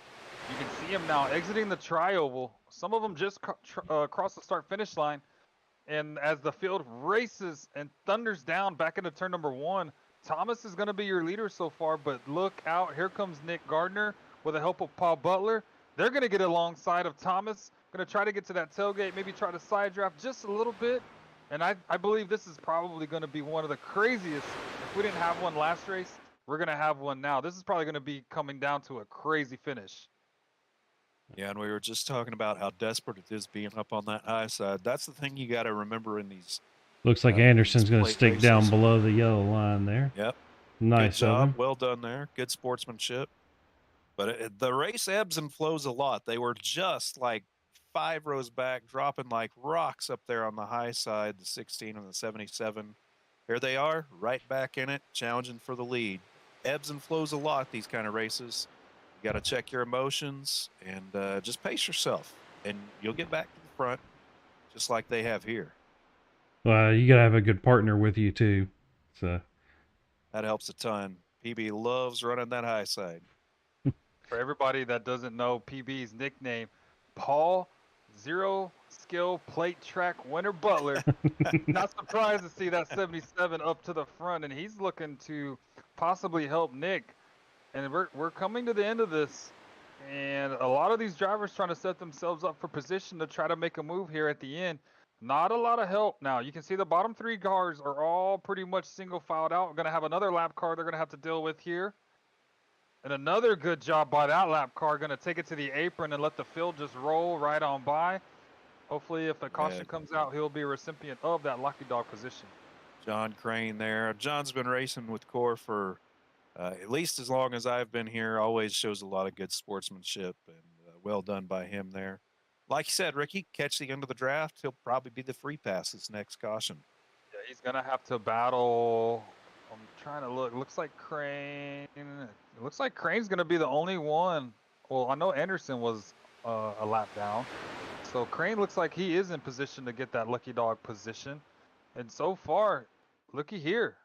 You can see him now exiting the tri-oval. Some of them just cross the start-finish line, and as the field races and thunders down back into turn number 1, Thomas is going to be your leader so far, but look out, here comes Nick Gardner with the help of Paul Butler. They're going to get alongside of Thomas, going to try to get to that tailgate, maybe try to side draft just a little bit. And I believe this is probably going to be one of the craziest. If we didn't have one last race, we're going to have one now. This is probably going to be coming down to a crazy finish. Yeah, and we were just talking about how desperate it is being up on that high side. That's the thing you got to remember in these. Looks like Anderson's going to stick down below the yellow line there. Yep. Nice Good job. of him. Well done there. Good sportsmanship. But the race ebbs and flows a lot. They were just like 5 rows back, dropping like rocks up there on the high side, the 16 and the 77. Here they are, right back in it, challenging for the lead. Ebbs and flows a lot, these kind of races. You got to check your emotions and just pace yourself, and you'll get back to the front just like they have here. Well, you got to have a good partner with you, too. So that helps a ton. PB loves running that high side. For everybody that doesn't know PB's nickname, Paul Zero Skill Plate Track Winner Butler. Not surprised to see that 77 up to the front, and he's looking to possibly help Nick. And we're coming to the end of this, and a lot of these drivers trying to set themselves up for position to try to make a move here at the end. Not a lot of help now. You can see the bottom 3 cars are all pretty much single filed out. We're going to have another lap car they're going to have to deal with here. And another good job by that lap car, going to take it to the apron and let the field just roll right on by. Hopefully, if a caution comes out, he'll be a recipient of that lucky dog position. John Crane there. John's been racing with CORE for at least as long as I've been here. Always shows a lot of good sportsmanship, and well done by him there. Like you said, Ricky, catch the end of the draft. He'll probably be the free pass this next caution. Yeah, he's going to have to battle. I'm trying to look. Looks like Crane. It looks like Crane's going to be the only one. Well, I know Anderson was a lap down. So Crane looks like he is in position to get that lucky dog position. And so far, looky here.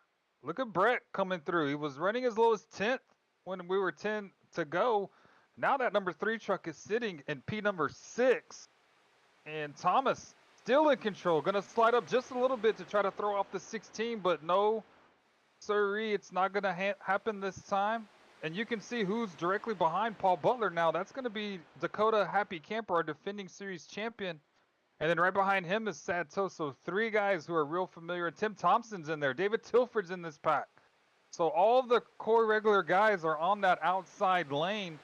Look at Brett coming through. He was running as low as 10th when we were 10 to go. Now that number 3 truck is sitting in P number 6. And Thomas still in control. Going to slide up just a little bit to try to throw off the 16, but no. Sirree, it's not going to happen this time. And you can see who's directly behind Paul Butler now. That's going to be Dakota Happy Camper, our defending series champion. And then right behind him is Sad Toe. So 3 guys who are real familiar. Tim Thompson's in there. David Tilford's in this pack. So all the core regular guys are on that outside lane,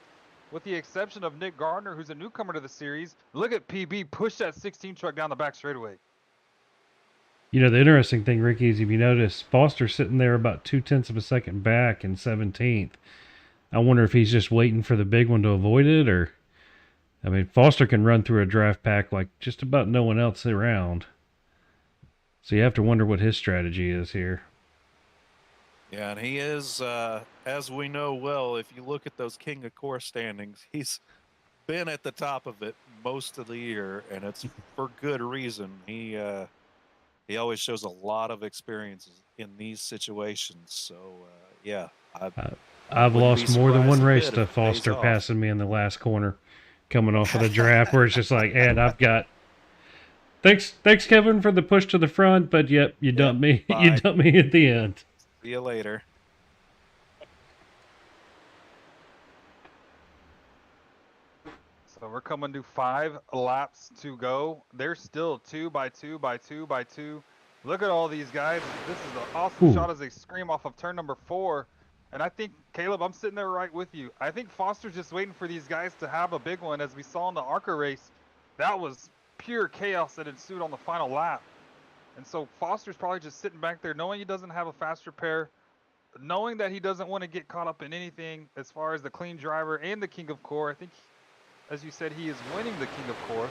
with the exception of Nick Gardner, who's a newcomer to the series. Look at PB push that 16 truck down the back straightaway. You know, the interesting thing, Ricky, is if you notice, Foster's sitting there about 0.2 of a second back in 17th. I wonder if he's just waiting for the big one to avoid it, or... I mean, Foster can run through a draft pack like just about no one else around. So you have to wonder what his strategy is here. Yeah, and he is, as we know well, if you look at those King of CORE standings, he's been at the top of it most of the year, and it's for good reason. He always shows a lot of experiences in these situations. So, yeah. I've lost more than one race to Foster passing me in the last corner coming off of the draft, where it's just like, Ed, I've got... Thanks, Kevin, for the push to the front, but yep, you dumped me. Bye. You dumped me at the end. See you later. So we're coming to 5 laps to go. They're still 2 by 2 by 2 by 2. Look at all these guys. This is an awesome shot as they scream off of turn number 4. And I think, Caleb, I'm sitting there right with you. I think Foster's just waiting for these guys to have a big one. As we saw in the ARCA race, that was pure chaos that ensued on the final lap. And so Foster's probably just sitting back there knowing he doesn't have a fast repair, knowing that he doesn't want to get caught up in anything as far as the clean driver and the King of Core. I think, as you said, he is winning the King of Core.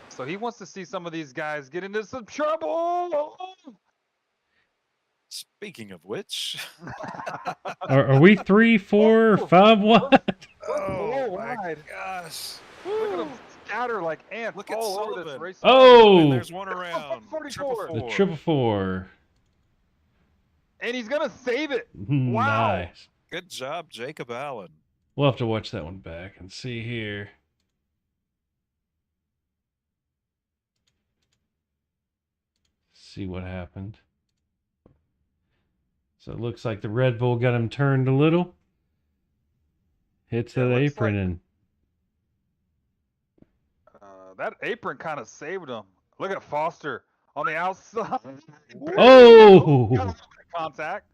So he wants to see some of these guys get into some trouble. Speaking of which, Are we 3, 4, 5? What? We're oh 4 my wide. gosh! Look at them scatter like ants Look at all over this Sullivan. race. And Oh, there's one around. 44. Triple the four. triple four. And he's going to save it. Nice. Good job, Jacob Allen. We'll have to watch that one back and see here. See what happened. So it looks like the Red Bull got him turned a little. Hits Yeah, that looks apron like- and That apron kind of saved him. Look at Foster on the outside. oh, Got a little bit of contact.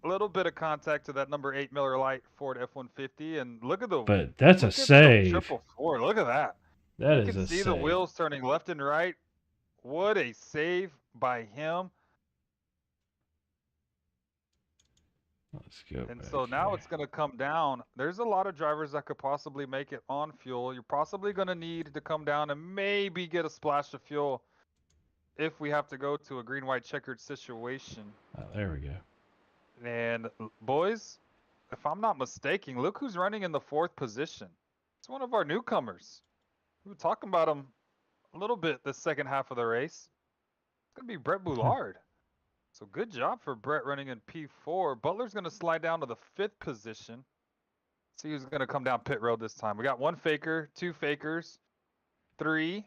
A little bit of contact to that number 8 Miller Lite Ford F-150, and look at the. but that's a look at the save. Triple four. Look at that. That You is can a see save. the wheels turning left and right. What a save by him. Let's go. And back so now here. it's going to come down. There's a lot of drivers that could possibly make it on fuel. You're possibly going to need to come down and maybe get a splash of fuel if we have to go to a green-white checkered situation. Oh, there we go. And boys, if I'm not mistaken, look who's running in the 4th position. It's one of our newcomers. We were talking about him a little bit this second half of the race. It's going to be Brett Boulard. So good job for Brett running in P4. Butler's going to slide down to the 5th position. See who's going to come down pit road this time. We got 1 faker, 2 fakers, 3.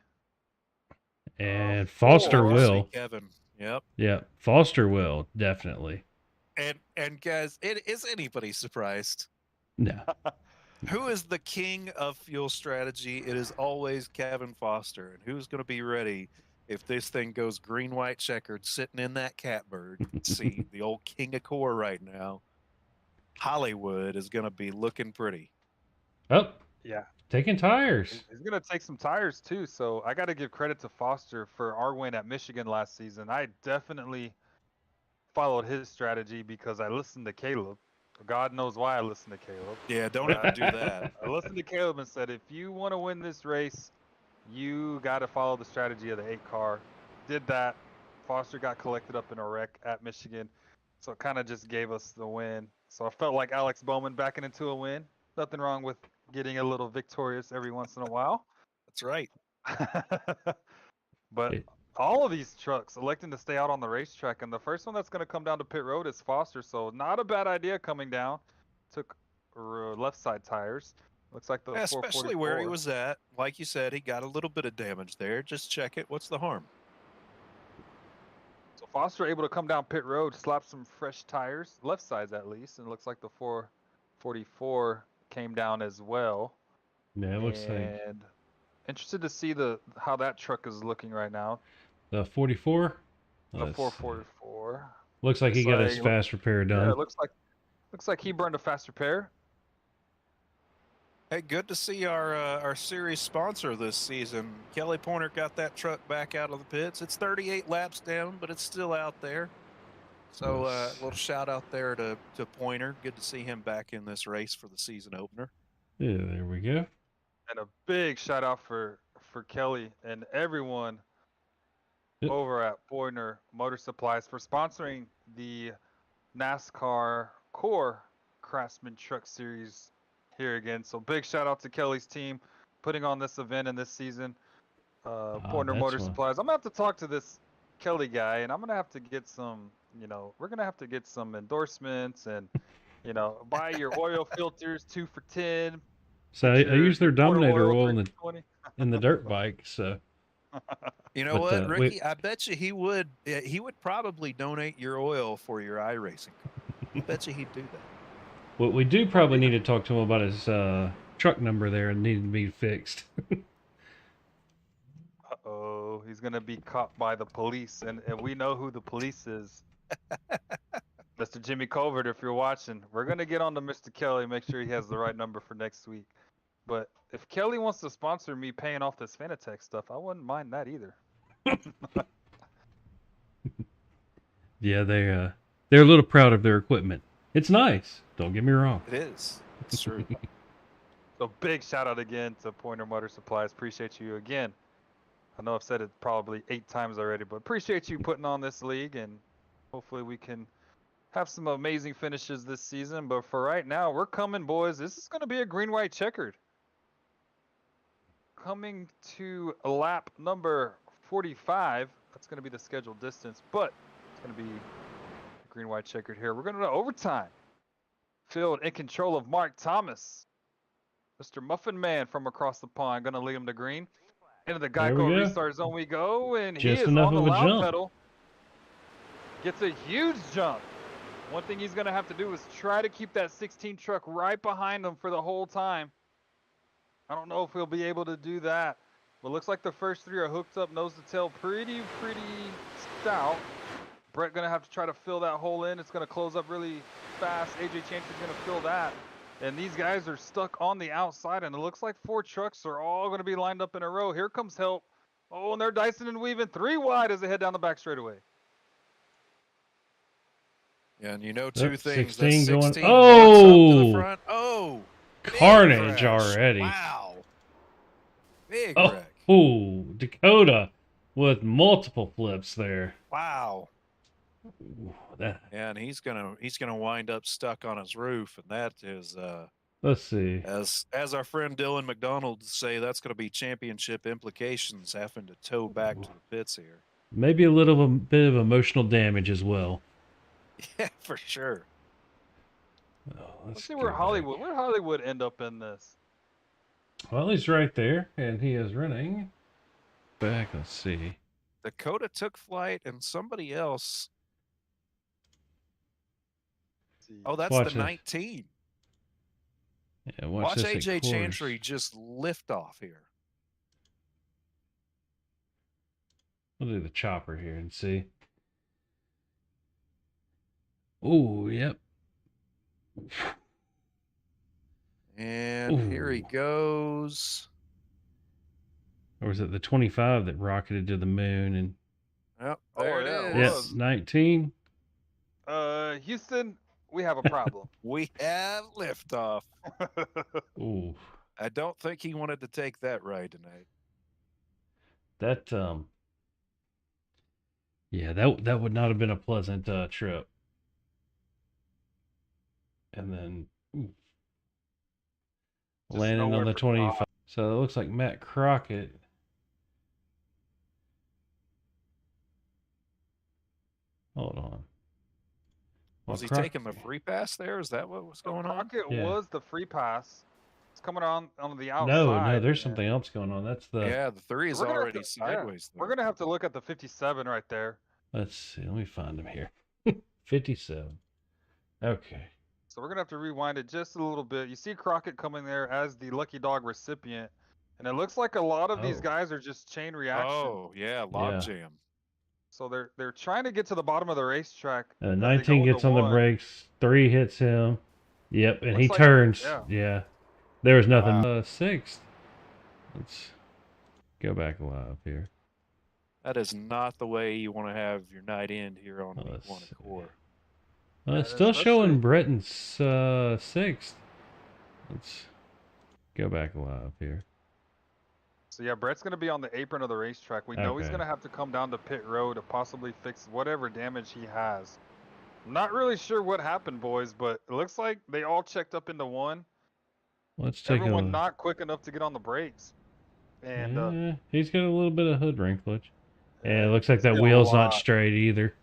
And Foster four. will. Kevin. Yep. Yeah, Foster will definitely. And guys, is anybody surprised? No. Who is the king of fuel strategy? It is always Kevin Foster. And who's going to be ready if this thing goes green, white, checkered, sitting in that catbird seat, the old king of core right now? Hollywood is going to be looking pretty. Oh, Yeah. taking tires. He's going to take some tires too. So I got to give credit to Foster for our win at Michigan last season. I definitely followed his strategy because I listened to Caleb. God knows why I listened to Caleb. Yeah, don't ever do that. I listened to Caleb and said, if you want to win this race, you got to follow the strategy of the 8 car. Did that. Foster got collected up in a wreck at Michigan. So it kind of just gave us the win. So I felt like Alex Bowman backing into a win. Nothing wrong with getting a little victorious every once in a while. That's right. But all of these trucks electing to stay out on the racetrack, and the first one that's going to come down to pit road is Foster. So not a bad idea coming down. Took left side tires. Looks like the Yeah, especially where he 444. was at. Like you said, he got a little bit of damage there. Just check it. What's the harm? So Foster able to come down pit road, slap some fresh tires, left sides at least, and it looks like the 444 came down as well. Yeah, it looks like And interested to see how that truck is looking right now. the 44. The Let's see. 444. Looks like he got his like- fast repair Yeah, done. it looks like he burned a fast repair. Hey, good to see our series sponsor this season. Kelly Pointer got that truck back out of the pits. It's 38 laps down, but it's still out there. So a Nice. little shout out there to Pointer. Good to see him back in this race for the season opener. Yeah, there we go. And a big shout out for Kelly and everyone Yep. over at Boyner Motor Supplies for sponsoring the NASCAR CORE Craftsman Truck Series here again. So big shout out to Kelly's team putting on this event in this season. Boyner that's Motor one. Supplies. I'm gonna have to talk to this Kelly guy, and I'm gonna have to get some. We're gonna have to get some endorsements and buy your oil filters 2 for 10. So I use their Dominator oil in in the dirt bike. So You know But, what, wait- Ricky? I bet you he would. He would probably donate your oil for your iRacing. I bet you he'd do that. what we do probably need to talk to him about his truck number there and needing to be fixed. Uh-oh, he's gonna be caught by the police, and we know who the police is. Mr. Jimmy Covert, if you're watching, we're gonna get on to Mr. Kelly, make sure he has the right number for next week. But if Kelly wants to sponsor me paying off this Fanatec stuff, I wouldn't mind that either. Yeah, they're a little proud of their equipment. It's nice. Don't get me wrong. It is. It's true. So big shout out again to Pointer Motor Supplies. Appreciate you again. I know I've said it probably 8 times already, but appreciate you putting on this league, and hopefully we can have some amazing finishes this season. But for right now, we're coming, boys. This is going to be a green-white checkered. Coming to lap number 45. That's going to be the scheduled distance, but it's going to be green-white checkered here. We're going to overtime. Field in control of Mark Thomas. Mr. Muffin Man from across the pond going to lead him to green. Into the There we Geico go. restart zone we go, and Just he is enough on the of a loud jump. pedal. Gets a huge jump. One thing he's going to have to do is try to keep that 16 truck right behind him for the whole time. I don't know if he'll be able to do that. But looks like the first 3 are hooked up nose to tail pretty stout. Brett going to have to try to fill that hole in. It's going to close up really fast. AJ Chantry's going to fill that. And these guys are stuck on the outside, and it looks like 4 trucks are all going to be lined up in a row. Here comes help. Oh, and they're dicing and weaving 3 wide as they head down the back straightaway. Yeah, and you know 2 things. 16 that going. 16 walks up to the front. Oh, big Carnage crash. already. Wow. Big Oh, wreck. Dakota with multiple flips there. Wow. Ooh, that. Yeah, and he's gonna wind up stuck on his roof, and that is Let's see. as our friend Dylan McDonald would say, that's gonna be championship implications, having to tow back to the pits here. Maybe a little bit of emotional damage as well. Yeah, for sure. Oh, Let's see where Hollywood end up in this. Well, he's right there, and he is running back. Let's see. Dakota took flight, and somebody else. Oh, that's Watch the it. 19. Yeah, Watch this at AJ course. Chantry just lift off here. We'll do the chopper here and see. Oh, yep. And here he Ooh. goes. Or was it the 25 that rocketed to the moon? And Yep, Oh, there yeah, it it yep, is. 19. Houston, we have a problem. We have liftoff. Ooh, I don't think he wanted to take that ride tonight. that yeah, that would not have been a pleasant trip. And then landing on nowhere the for 25. So it looks like Matt Crockett. Hold on. Was he taking the free pass there? Is that what was going on? Crockett Yeah. was the free pass. It's coming on the outside. No, there's and something else going on. That's the. Yeah, the 3 is We're gonna have already to- sideways. We're going to have to look at the 57 right there. Let's see. Let me find him here. 57. Okay. So we're going to have to rewind it just a little bit. You see Crockett coming there as the Lucky Dog recipient. And it looks like a lot of these Oh. guys are just chain reaction. Oh, yeah, logjam. So they're trying to get to the bottom of the racetrack. as they 19 go into gets on the one. brakes. 3 hits him. Yep, and he Looks like- turns. yeah. Yeah. There was nothing. Wow. 6th. Let's go back live here. That is not the way you want to have your night end here on Let's week 1 see. at Core. Well, it's Yeah, still especially- showing Bretton's 6th. Let's go back live here. So yeah, Brett's going to be on the apron of the racetrack. We know he's Okay. going to have to come down to pit road to possibly fix whatever damage he has. I'm not really sure what happened, boys, but it looks like they all checked up into one. Let's take Everyone a. not quick enough to get on the brakes. And Yeah, he's got a little bit of hood wrinklage. And it yeah, looks like he's that got a wheel's not lot. straight either.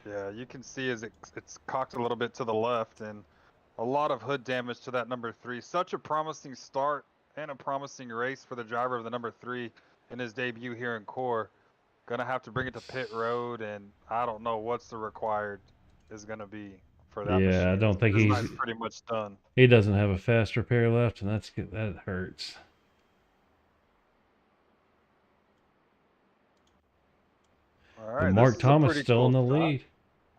Yeah, you can see as it's cocked a little bit to the left, and a lot of hood damage to that number 3. Such a promising start and a promising race for the driver of the number 3 in his debut here in Core. Gonna have to bring it to pit road, and I don't know what's the required is gonna be for that. Yeah, I machine. don't think This he's- guy's pretty much done. He doesn't have a fast repair left, and that hurts. All right, And this Mark is a Thomas pretty still in the cool shot. lead.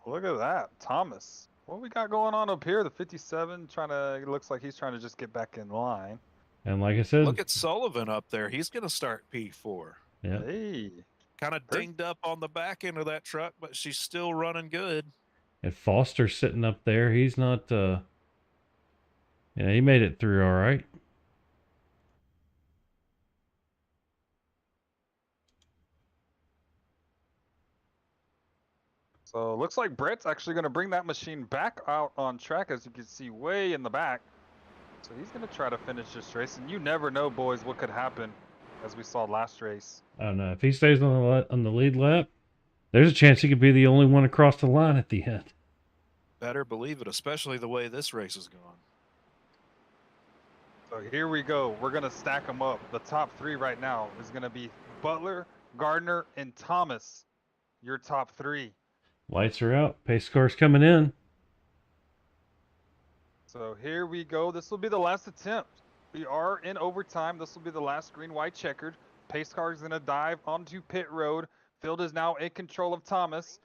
Look at that, Thomas. What we got going on up here? The 57 it looks like he's trying to just get back in line. And like I said, Look at Sullivan up there. He's going to start P4. yeah, Hey, Kind of dinged up on the back end of that truck, but she's still running good. And Foster's sitting up there. He's not, yeah, he made it through all right. So looks like Brett's actually going to bring that machine back out on track, as you can see way in the back. So he's going to try to finish this race, and you never know, boys, what could happen, as we saw last race. I don't know. If he stays on the lead lap, there's a chance he could be the only one across the line at the end. Better believe it, especially the way this race is going. So here we go. We're going to stack them up. The top three right now is going to be Butler, Gardner, and Thomas. Your top three. Lights are out. Pace car's coming in. So here we go. This will be the last attempt. We are in overtime. This will be the last green-white checkered. Pace car is going to dive onto pit road. Field is now in control of Thomas.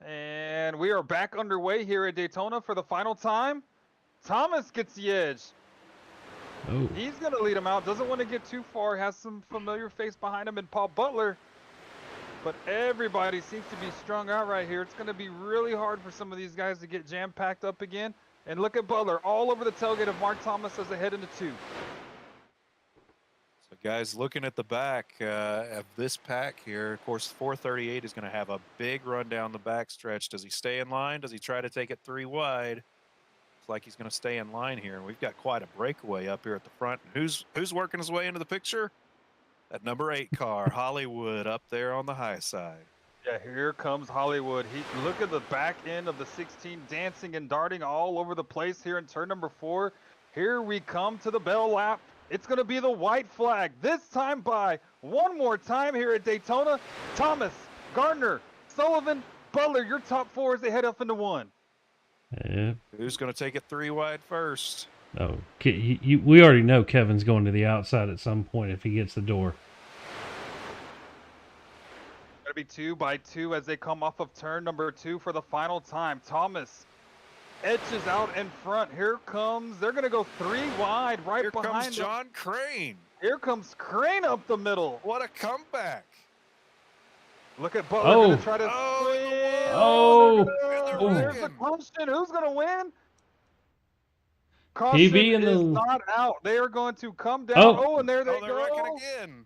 And we are back underway here at Daytona for the final time. Thomas gets the edge. Oh. He's going to lead him out. Doesn't want to get too far. Has some familiar face behind him in Paul Butler. But everybody seems to be strung out right here. It's going to be really hard for some of these guys to get jam-packed up again. And look at Butler all over the tailgate of Mark Thomas as they head into two. So guys, looking at the back of this pack here, of course, 438 is going to have a big run down the back stretch. Does he stay in line? Does he try to take it 3 wide? Looks like he's going to stay in line here. And we've got quite a breakaway up here at the front. Who's working his way into the picture? That number 8 car, Hollywood, up there on the high side. Yeah, here comes Hollywood. Look at the back end of the 16 dancing and darting all over the place here in turn number 4. Here we come to the bell lap. It's going to be the white flag. This time by one more time here at Daytona. Thomas, Gardner, Sullivan, Butler, your top 4 as they head up into 1. Yeah. Who's going to take it 3 wide first? Oh, we already know Kevin's going to the outside at some point if he gets the door. Going to be 2 by 2 as they come off of turn number 2 for the final time. Thomas edges out in front. Here comes, they're going to go 3 wide right Here behind comes John Crane. Here comes Crane up the middle. What a comeback. Look at Butler going to try to swing. There's the caution. Who's going to win? Caution is not out. They are going to come down. And there they go. Wrecking again.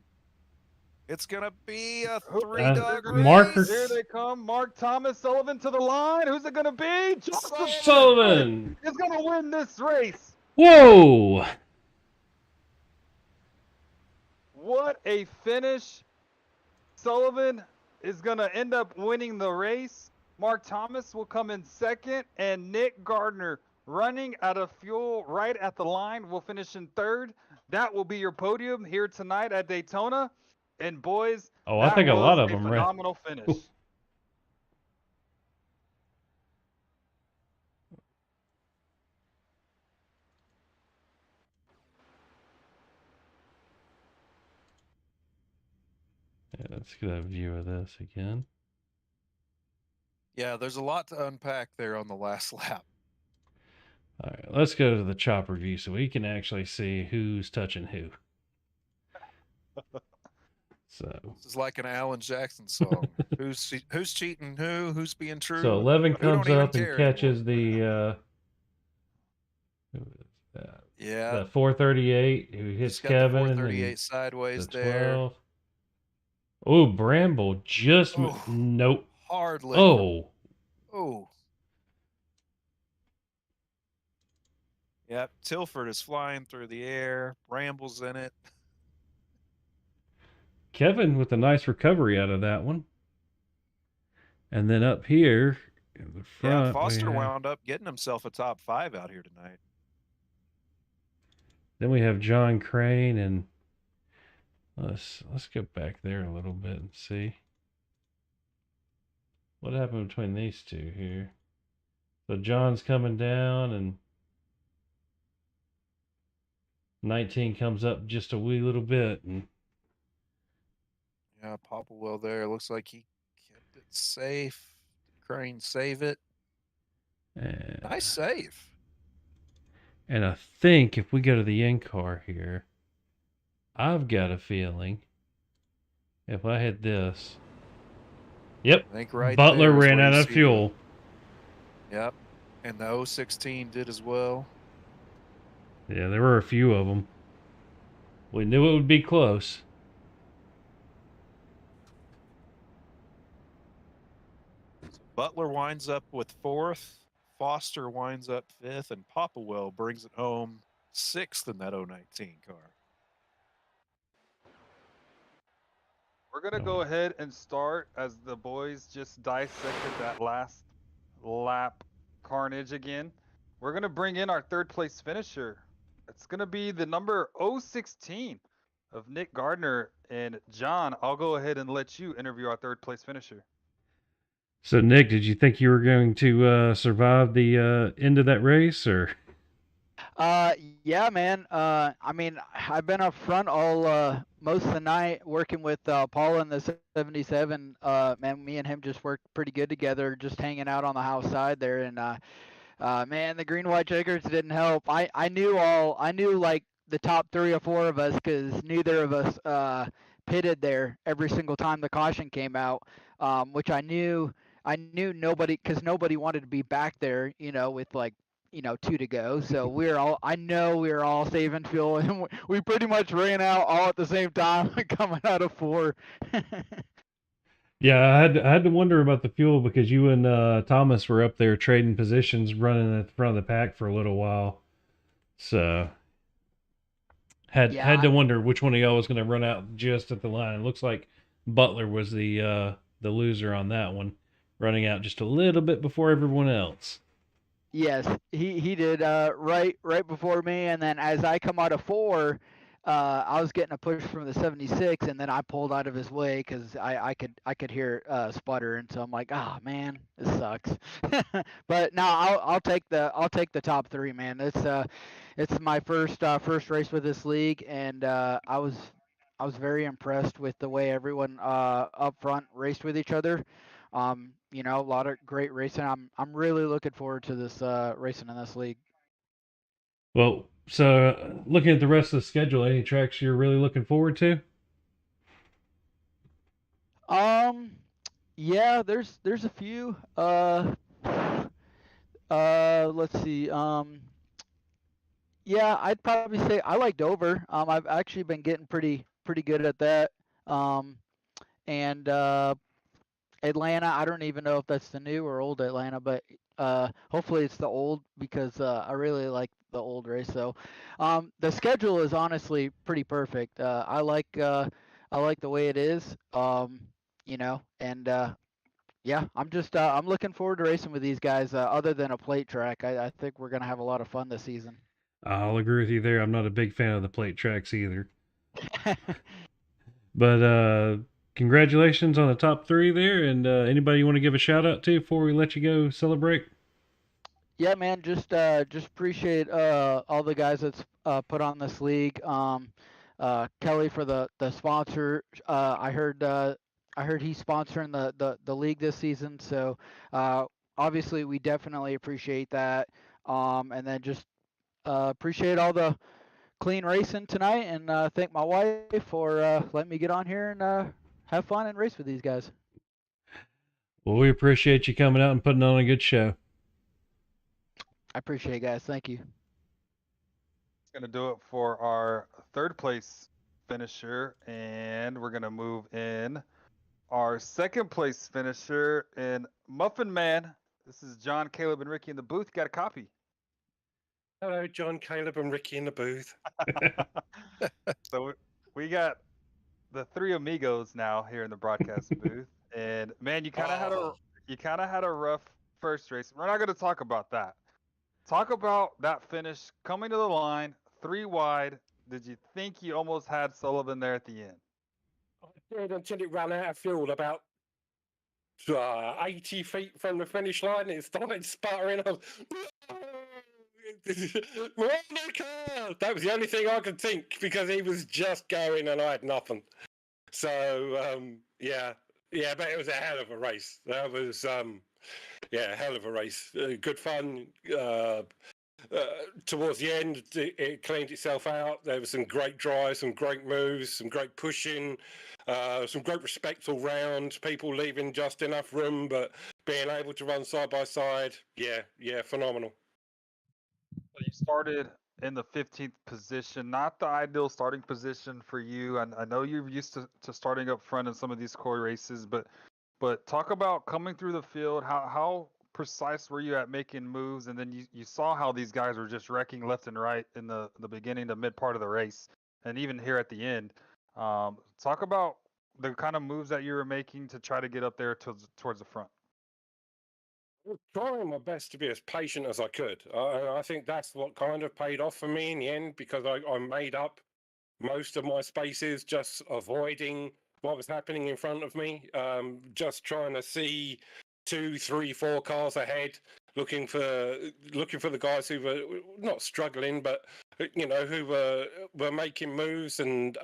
It's going to be a 3-dog race. Here they come. Mark Thomas, Sullivan to the line. Who's it going to be? Sullivan is going to win this race. Whoa. What a finish. Sullivan is going to end up winning the race. Mark Thomas will come in second, and Nick Gardner, running out of fuel right at the line, will finish in third. That will be your podium here tonight at Daytona. And boys, I think a lot of them ran. Phenomenal finish. Yeah, let's get a view of this again. Yeah, there's a lot to unpack there on the last lap. All right, let's go to the chopper view so we can actually see who's touching who. So this is like an Alan Jackson song. who's cheating who? Who's being true? So 11 comes up and catches the the 438 who hits Kevin. 438 sideways there. Oh, Bramble just nope. Hardly. Oh. Yep, Tilford is flying through the air. Bramble's in it. Kevin with a nice recovery out of that one. And then up here in the front, yeah, Foster wound up getting himself a top 5 out here tonight. Then we have John Crane, and let's go back there a little bit and see what happened between these two here. So John's coming down, and 19 comes up just a wee little bit, and yeah, Popplewell there. Looks like he kept it safe. Crane save it. Nice save. And I think if we go to the in-car here, I've got a feeling if I hit this, Yep. I think right Butler there is ran where out you of see fuel. Yep. And the 016 did as well. Yeah, there were a few of them. We knew it would be close. Butler winds up with 4th. Foster winds up 5th, and Popplewell brings it home 6th in that 019 car. We're gonna go ahead and start as the boys just dissected that last lap carnage again. We're gonna bring in our third place finisher. It's gonna be the number 016 of Nick Gardner. And John, I'll go ahead and let you interview our third place finisher. So, Nick, did you think you were going to survive the end of that race, or? Yeah, man. I mean, I've been up front all most of the night working with Paul in the 77. Man, me and him just worked pretty good together, just hanging out on the house side there. And man, the green white checkers didn't help. I knew like the top 3 or 4 of us because neither of us pitted there every single time the caution came out, which I knew nobody because nobody wanted to be back there, with like 2 to go. So I know we were all saving fuel, and we pretty much ran out all at the same time coming out of 4. Yeah, I had to wonder about the fuel because you and Thomas were up there trading positions, running at the front of the pack for a little while. So had Yeah, to wonder which one of y'all was going to run out just at the line. It looks like Butler was the loser on that one, running out just a little bit before everyone else. yes, he did right before me, and then as I come out of 4, I was getting a push from the 76, and then I pulled out of his way because I could hear sputter, and so I'm like, oh man, this sucks. But no, I'll take the top 3, man. It's my first race with this league, and I was very impressed with the way everyone up front raced with each other. A lot of great racing. I'm really looking forward to this racing in this league. Well, so looking at the rest of the schedule, any tracks you're really looking forward to? Um, yeah, there's a few. Let's see. Yeah, I'd probably say I like Dover. I've actually been getting pretty good at that. Um, and Atlanta, I don't even know if that's the new or old Atlanta, but hopefully it's the old because I really like the old race. So the schedule is honestly pretty perfect. I like the way it is. And yeah, I'm looking forward to racing with these guys. Other than a plate track, I think we're gonna have a lot of fun this season. I'll agree with you there. I'm not a big fan of the plate tracks either. But congratulations on the top 3 there. And anybody you want to give a shout out to before we let you go celebrate? Yeah, man, just appreciate all the guys that's put on this league. Kelly for the sponsor. I heard he's sponsoring the league this season, so obviously we definitely appreciate that. And then just appreciate all the clean racing tonight, and thank my wife for letting me get on here and have fun and race with these guys. Well, we appreciate you coming out and putting on a good show. I appreciate it, guys. Thank you. It's gonna do it for our third place finisher, and we're gonna move in our second place finisher in Muffin Man. This is John, Caleb, and Ricky in the booth. Got a copy. Hello, John, Caleb, and Ricky in the booth. So we got the 3 amigos now here in the broadcast booth, and man, you kind of had a rough first race. We're not going to talk about that. Talk about that finish coming to the line 3 wide. Did you think you almost had Sullivan there at the end? I did until it ran out of fuel about 80 feet from the finish line. It started sputtering. I was, Monica! That was the only thing I could think because he was just going and I had nothing. So, yeah, but it was a hell of a race. That was, hell of a race. Good fun. towards the end, it cleaned itself out. There was some great drives, some great moves, some great pushing, some great respect all round. People leaving just enough room, but being able to run side by side. Yeah, phenomenal. So you started in the 15th position, not the ideal starting position for you. I know you're used to starting up front in some of these core races, but talk about coming through the field. How precise were you at making moves? And then you saw how these guys were just wrecking left and right in the beginning to mid part of the race, and even here at the end. Talk about the kind of moves that you were making to try to get up there towards the front. Trying my best to be as patient as I could. I think that's what kind of paid off for me in the end, because I made up most of my spaces, just avoiding what was happening in front of me, just trying to see 2, 3, 4 cars ahead, looking for the guys who were not struggling, but who were making moves, and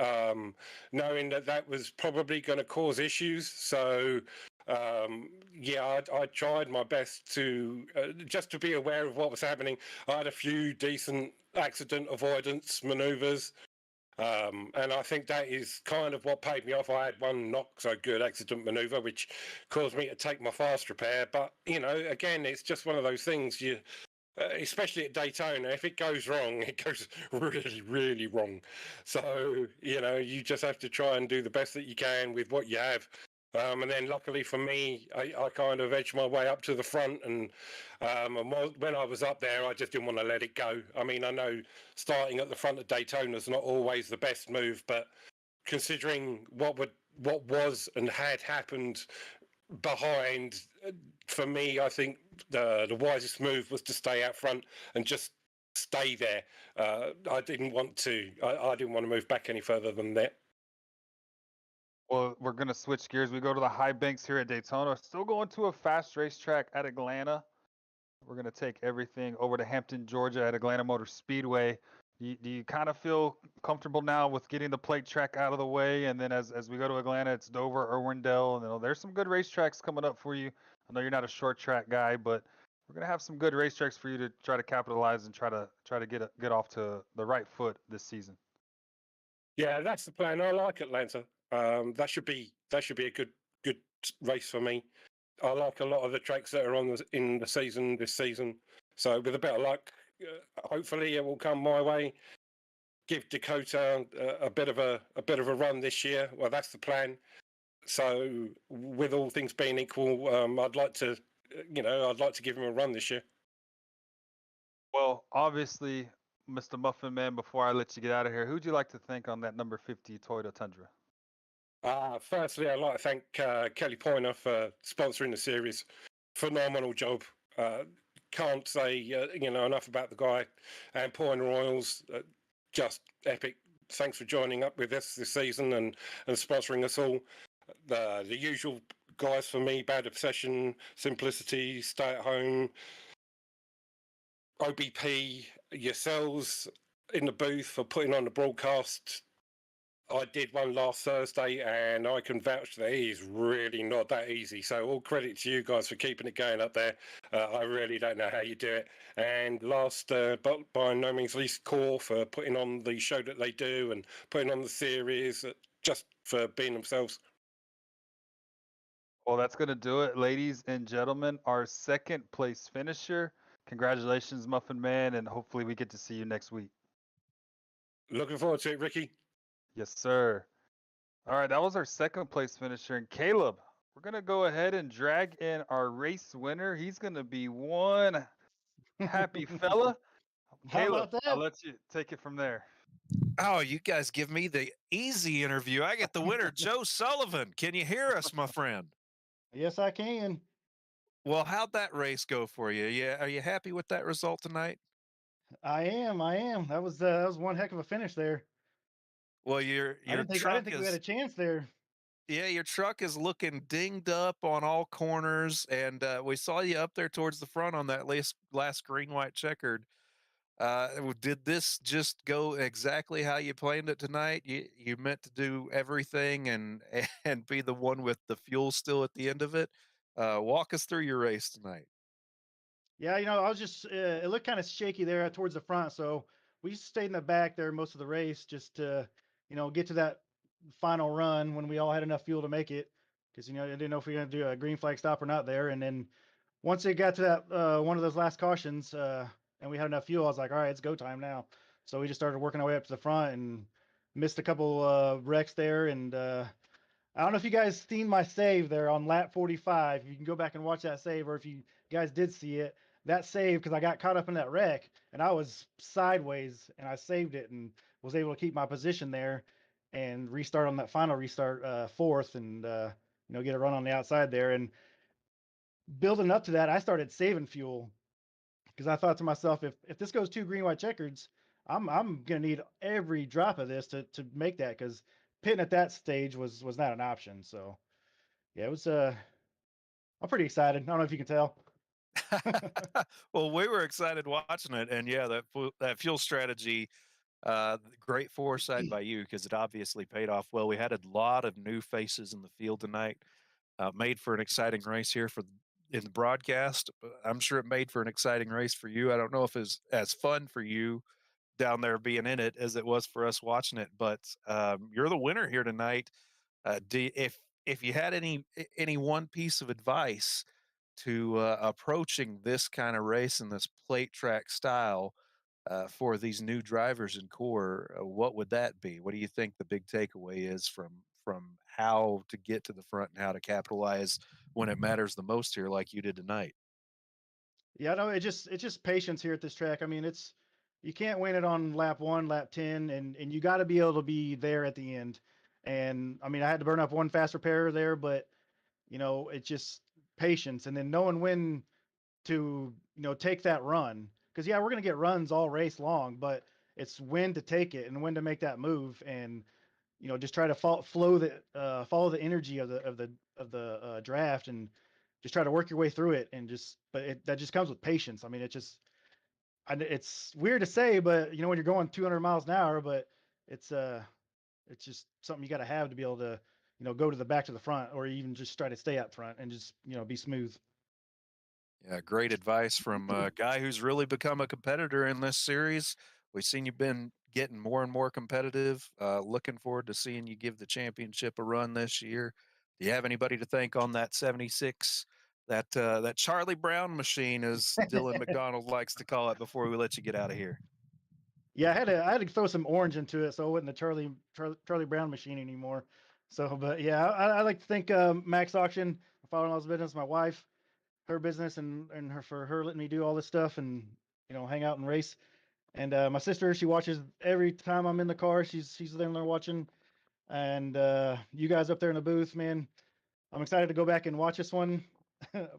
knowing that was probably going to cause issues. So I tried my best to just to be aware of what was happening. I had a few decent accident avoidance maneuvers. And I think that is kind of what paid me off. I had one not so good accident maneuver, which caused me to take my fast repair. But, again, it's just one of those things especially at Daytona, if it goes wrong, it goes really, really wrong. So, you just have to try and do the best that you can with what you have. And then luckily for me, I kind of edged my way up to the front, and when I was up there, I just didn't want to let it go. I mean, I know starting at the front of Daytona is not always the best move, but considering what was and had happened behind, for me, I think the wisest move was to stay out front and just stay there. I didn't want to move back any further than that. Well, we're gonna switch gears. We go to the high banks here at Daytona. Still going to a fast racetrack at Atlanta. We're gonna take everything over to Hampton, Georgia, at Atlanta Motor Speedway. Do you kind of feel comfortable now with getting the plate track out of the way? And then as we go to Atlanta, it's Dover, Irwindale, and there's some good racetracks coming up for you. I know you're not a short track guy, but we're gonna have some good racetracks for you to try to capitalize and try to get off to the right foot this season. Yeah, that's the plan. I like Atlanta. That should be a good race for me. I like a lot of the tracks that are in the season this season. So with a bit of luck, hopefully it will come my way. Give Dakota a bit of a run this year. Well, that's the plan. So with all things being equal, I'd like to give him a run this year. Well, obviously, Mr. Muffin Man, before I let you get out of here, who'd you like to thank on that number 50 Toyota Tundra? Firstly, I'd like to thank Kelly Pointer for sponsoring the series. Phenomenal job. Can't say enough about the guy. And Pointer Oils, just epic. Thanks for joining up with us this season and sponsoring us all. The usual guys for me: Bad Obsession, Simplicity, Stay at Home, OBP, yourselves in the booth for putting on the broadcast. I did one last Thursday, and I can vouch that it is really not that easy. So all credit to you guys for keeping it going up there. I really don't know how you do it. And last, but by no means least, CORE for putting on the show that they do and putting on the series, just for being themselves. Well, that's going to do it, ladies and gentlemen. Our second place finisher. Congratulations, Muffin Man, and hopefully we get to see you next week. Looking forward to it, Ricky. Yes, sir. All right, that was our second place finisher. And Caleb, we're going to go ahead and drag in our race winner. He's going to be one happy fella. How Caleb, about that? I'll let you take it from there. Oh, you guys give me the easy interview. I get the winner, Joe Sullivan. Can you hear us, my friend? Yes, I can. Well, how'd that race go for you? Yeah, are you happy with that result tonight? I am. That was one heck of a finish there. Well, your I didn't truck think we had a chance there. yeah, your truck is looking dinged up on all corners, and we saw you up there towards the front on that last green white checkered. Did this just go exactly how you planned it tonight? You meant to do everything and and be the one with the fuel still at the end of it. Walk us through your race tonight. Yeah, I was just it looked kind of shaky there towards the front, so we stayed in the back there most of the race just to, get to that final run when we all had enough fuel to make it. Because I didn't know if we were gonna do a green flag stop or not there. And then once it got to that one of those last cautions, and we had enough fuel, I was like, all right, it's go time now. So we just started working our way up to the front and missed a couple wrecks there. And I don't know if you guys seen my save there on lap 45. You can go back and watch that save, or if you guys did see it, that save, because I got caught up in that wreck and I was sideways and I saved it and was able to keep my position there and restart on that final restart fourth and get a run on the outside there. And building up to that, I started saving fuel because I thought to myself, if this goes two green white checkers, I'm gonna need every drop of this to make that, because pitting at that stage was not an option. So yeah, it was I'm pretty excited. I don't know if you can tell. Well, we were excited watching it, and yeah, that fuel strategy, great foresight by you because it obviously paid off well. We had a lot of new faces in the field tonight. Made for an exciting race here in the broadcast. I'm sure it made for an exciting race for you. I don't know if it's as fun for you down there being in it as it was for us watching it, but you're the winner here tonight. If you had any one piece of advice to approaching this kind of race in this plate track style for these new drivers in core, what would that be? What do you think the big takeaway is from how to get to the front and how to capitalize when it matters the most here, like you did tonight? Yeah, no, it's just patience here at this track. I mean, it's you can't win it on lap one, lap 10, and you got to be able to be there at the end. And I mean, I had to burn up one fast repair there, but it's just patience and then knowing when to take that run. Because yeah, we're gonna get runs all race long, but it's when to take it and when to make that move, and just try to follow the energy of the draft, and just try to work your way through it, and that just comes with patience. I mean, it's weird to say, but when you're going 200 miles an hour, but it's uh it's just something you got to have to be able to go to the back to the front, or even just try to stay up front and just be smooth. Yeah, great advice from a guy who's really become a competitor in this series. We've seen you've been getting more and more competitive. Looking forward to seeing you give the championship a run this year. Do you have anybody to thank on that 76, that Charlie Brown machine, as Dylan McDonald likes to call it, before we let you get out of here? Yeah, I had to throw some orange into it, so it wasn't the Charlie Brown machine anymore. So, but yeah, I like to thank Max Auction, my father-in-law's business, my wife, her business, and her for her letting me do all this stuff and hang out and race. And my sister, she watches every time I'm in the car. She's there watching. And you guys up there in the booth, man, I'm excited to go back and watch this one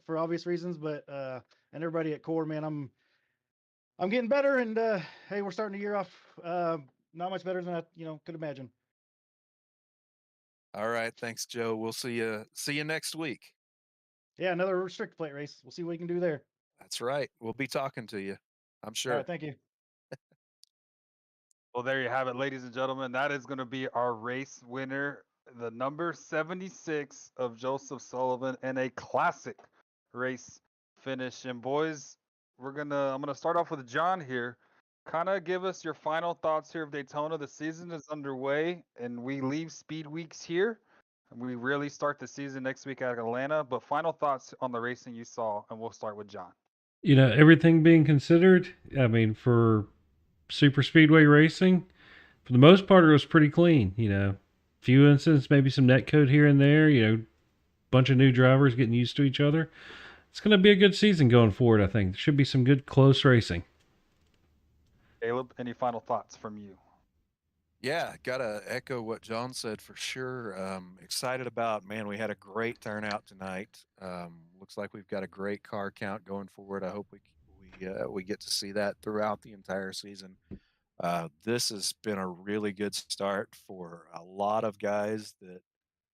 for obvious reasons. But and everybody at Core, man, I'm getting better, and hey, we're starting the year off not much better than I could imagine. All right, thanks, Joe. We'll see you next week. Yeah, another restrict plate race. We'll see what we can do there. That's right. We'll be talking to you, I'm All right, sure. thank you. Well, there you have it, ladies and gentlemen. That is going to be our race winner, the number 76 of Joseph Sullivan, and a classic race finish. And boys, I'm gonna start off with John here. Kind of give us your final thoughts here of Daytona. The season is underway, and we leave Speed Weeks here. And we really start the season next week at Atlanta. But final thoughts on the racing you saw, and we'll start with John. Everything being considered, I mean, for super speedway racing, for the most part, it was pretty clean. Few incidents, maybe some net code here and there. Bunch of new drivers getting used to each other. It's going to be a good season going forward. I think there should be some good close racing. Caleb, any final thoughts from you? Yeah, gotta echo what John said for sure. Excited about, man, we had a great turnout tonight. Looks like we've got a great car count going forward. I hope we get to see that throughout the entire season. This has been a really good start for a lot of guys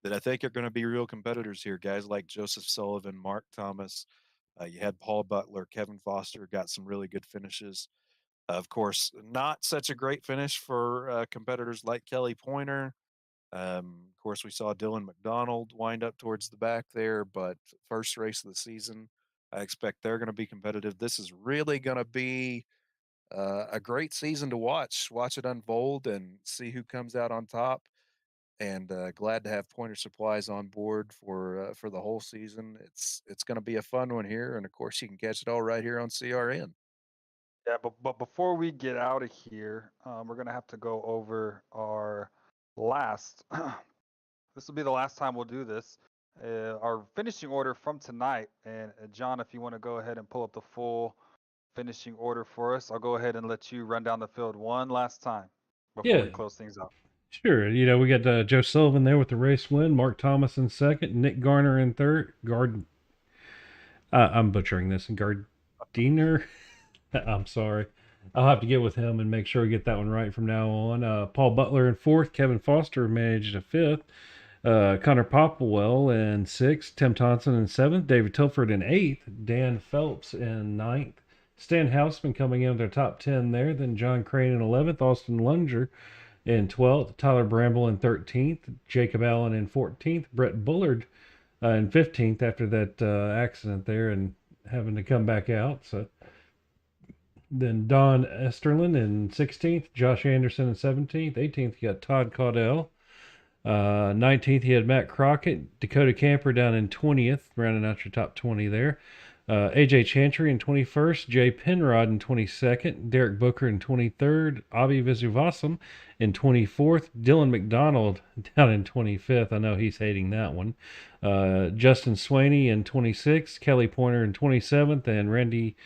that I think are going to be real competitors here. Guys like Joseph Sullivan, Mark Thomas. You had Paul Butler, Kevin Foster got some really good finishes. Of course, not such a great finish for competitors like Kelly Pointer. Of course, we saw Dylan McDonald wind up towards the back there, but first race of the season, I expect they're going to be competitive. This is really going to be a great season to watch. Watch it unfold and see who comes out on top. And glad to have Pointer Supplies on board for the whole season. It's going to be a fun one here, and of course you can catch it all right here on CRN. Yeah, but before we get out of here, we're gonna have to go over our last. This will be the last time we'll do this. Our finishing order from tonight, and John, if you want to go ahead and pull up the full finishing order for us, I'll go ahead and let you run down the field one last time before we Yeah, close things out. sure. We got Joe Sullivan there with the race win, Mark Thomas in second, Nick Garner in third, I'm butchering this, Gardiner. I'm sorry. I'll have to get with him and make sure we get that one right from now on. Paul Butler in fourth, Kevin Foster managed a fifth, Connor Popwell in sixth, Tim Thompson in seventh, David Tilford in eighth, Dan Phelps in ninth, Stan Houseman coming in their top 10 there, then John Crane in 11th, Austin Lunger in 12th, Tyler Bramble in 13th, Jacob Allen in 14th, Brett Bullard in 15th after that accident there and having to come back out. So then Don Esterlin in 16th, Josh Anderson in 17th, 18th you got Todd Caudell. 19th he had Matt Crockett, Dakota Camper down in 20th, rounding out your top 20 there. AJ Chantry in 21st, Jay Penrod in 22nd, Derek Booker in 23rd, Avi Visuvasam in 24th, Dylan McDonald down in 25th. I know he's hating that one. Justin Swaney in 26th, Kelly Pointer in 27th, and Randy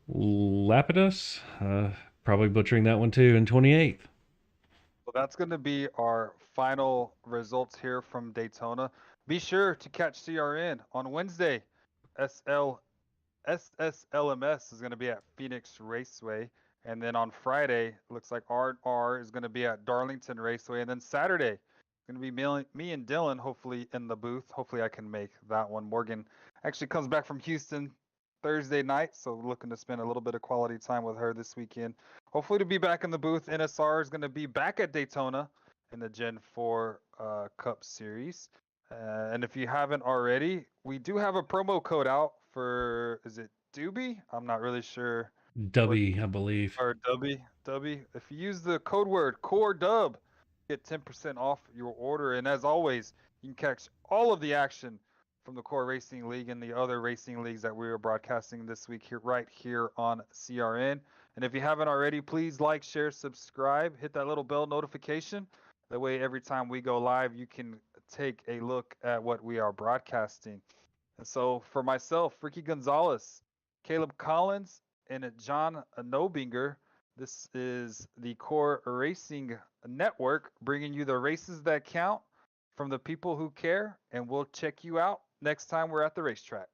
Lapidus, probably butchering that one too, in 28th. So that's going to be our final results here from Daytona. Be sure to catch CRN on Wednesday. SSLMS is going to be at Phoenix Raceway. And then on Friday, looks like R is going to be at Darlington Raceway. And then Saturday, it's going to be me and Dylan, hopefully in the booth. Hopefully I can make that one. Morgan actually comes back from Houston Thursday night, so looking to spend a little bit of quality time with her this weekend. Hopefully to be back in the booth. NSR is going to be back at Daytona in the Gen 4 Cup Series. And if you haven't already, we do have a promo code out for, is it Doobie? I'm not really sure. Dubby, I believe. Or Dubby. If you use the code word Core Dub, get 10% off your order. And as always, you can catch all of the action from the Core Racing League and the other racing leagues that we are broadcasting this week here, right here on CRN. And if you haven't already, please like, share, subscribe, hit that little bell notification. That way, every time we go live, you can take a look at what we are broadcasting. And so for myself, Ricky Gonzalez, Caleb Collins, and John Nobinger, this is the Core Racing Network bringing you the races that count from the people who care. And we'll check you out next time we're at the racetrack.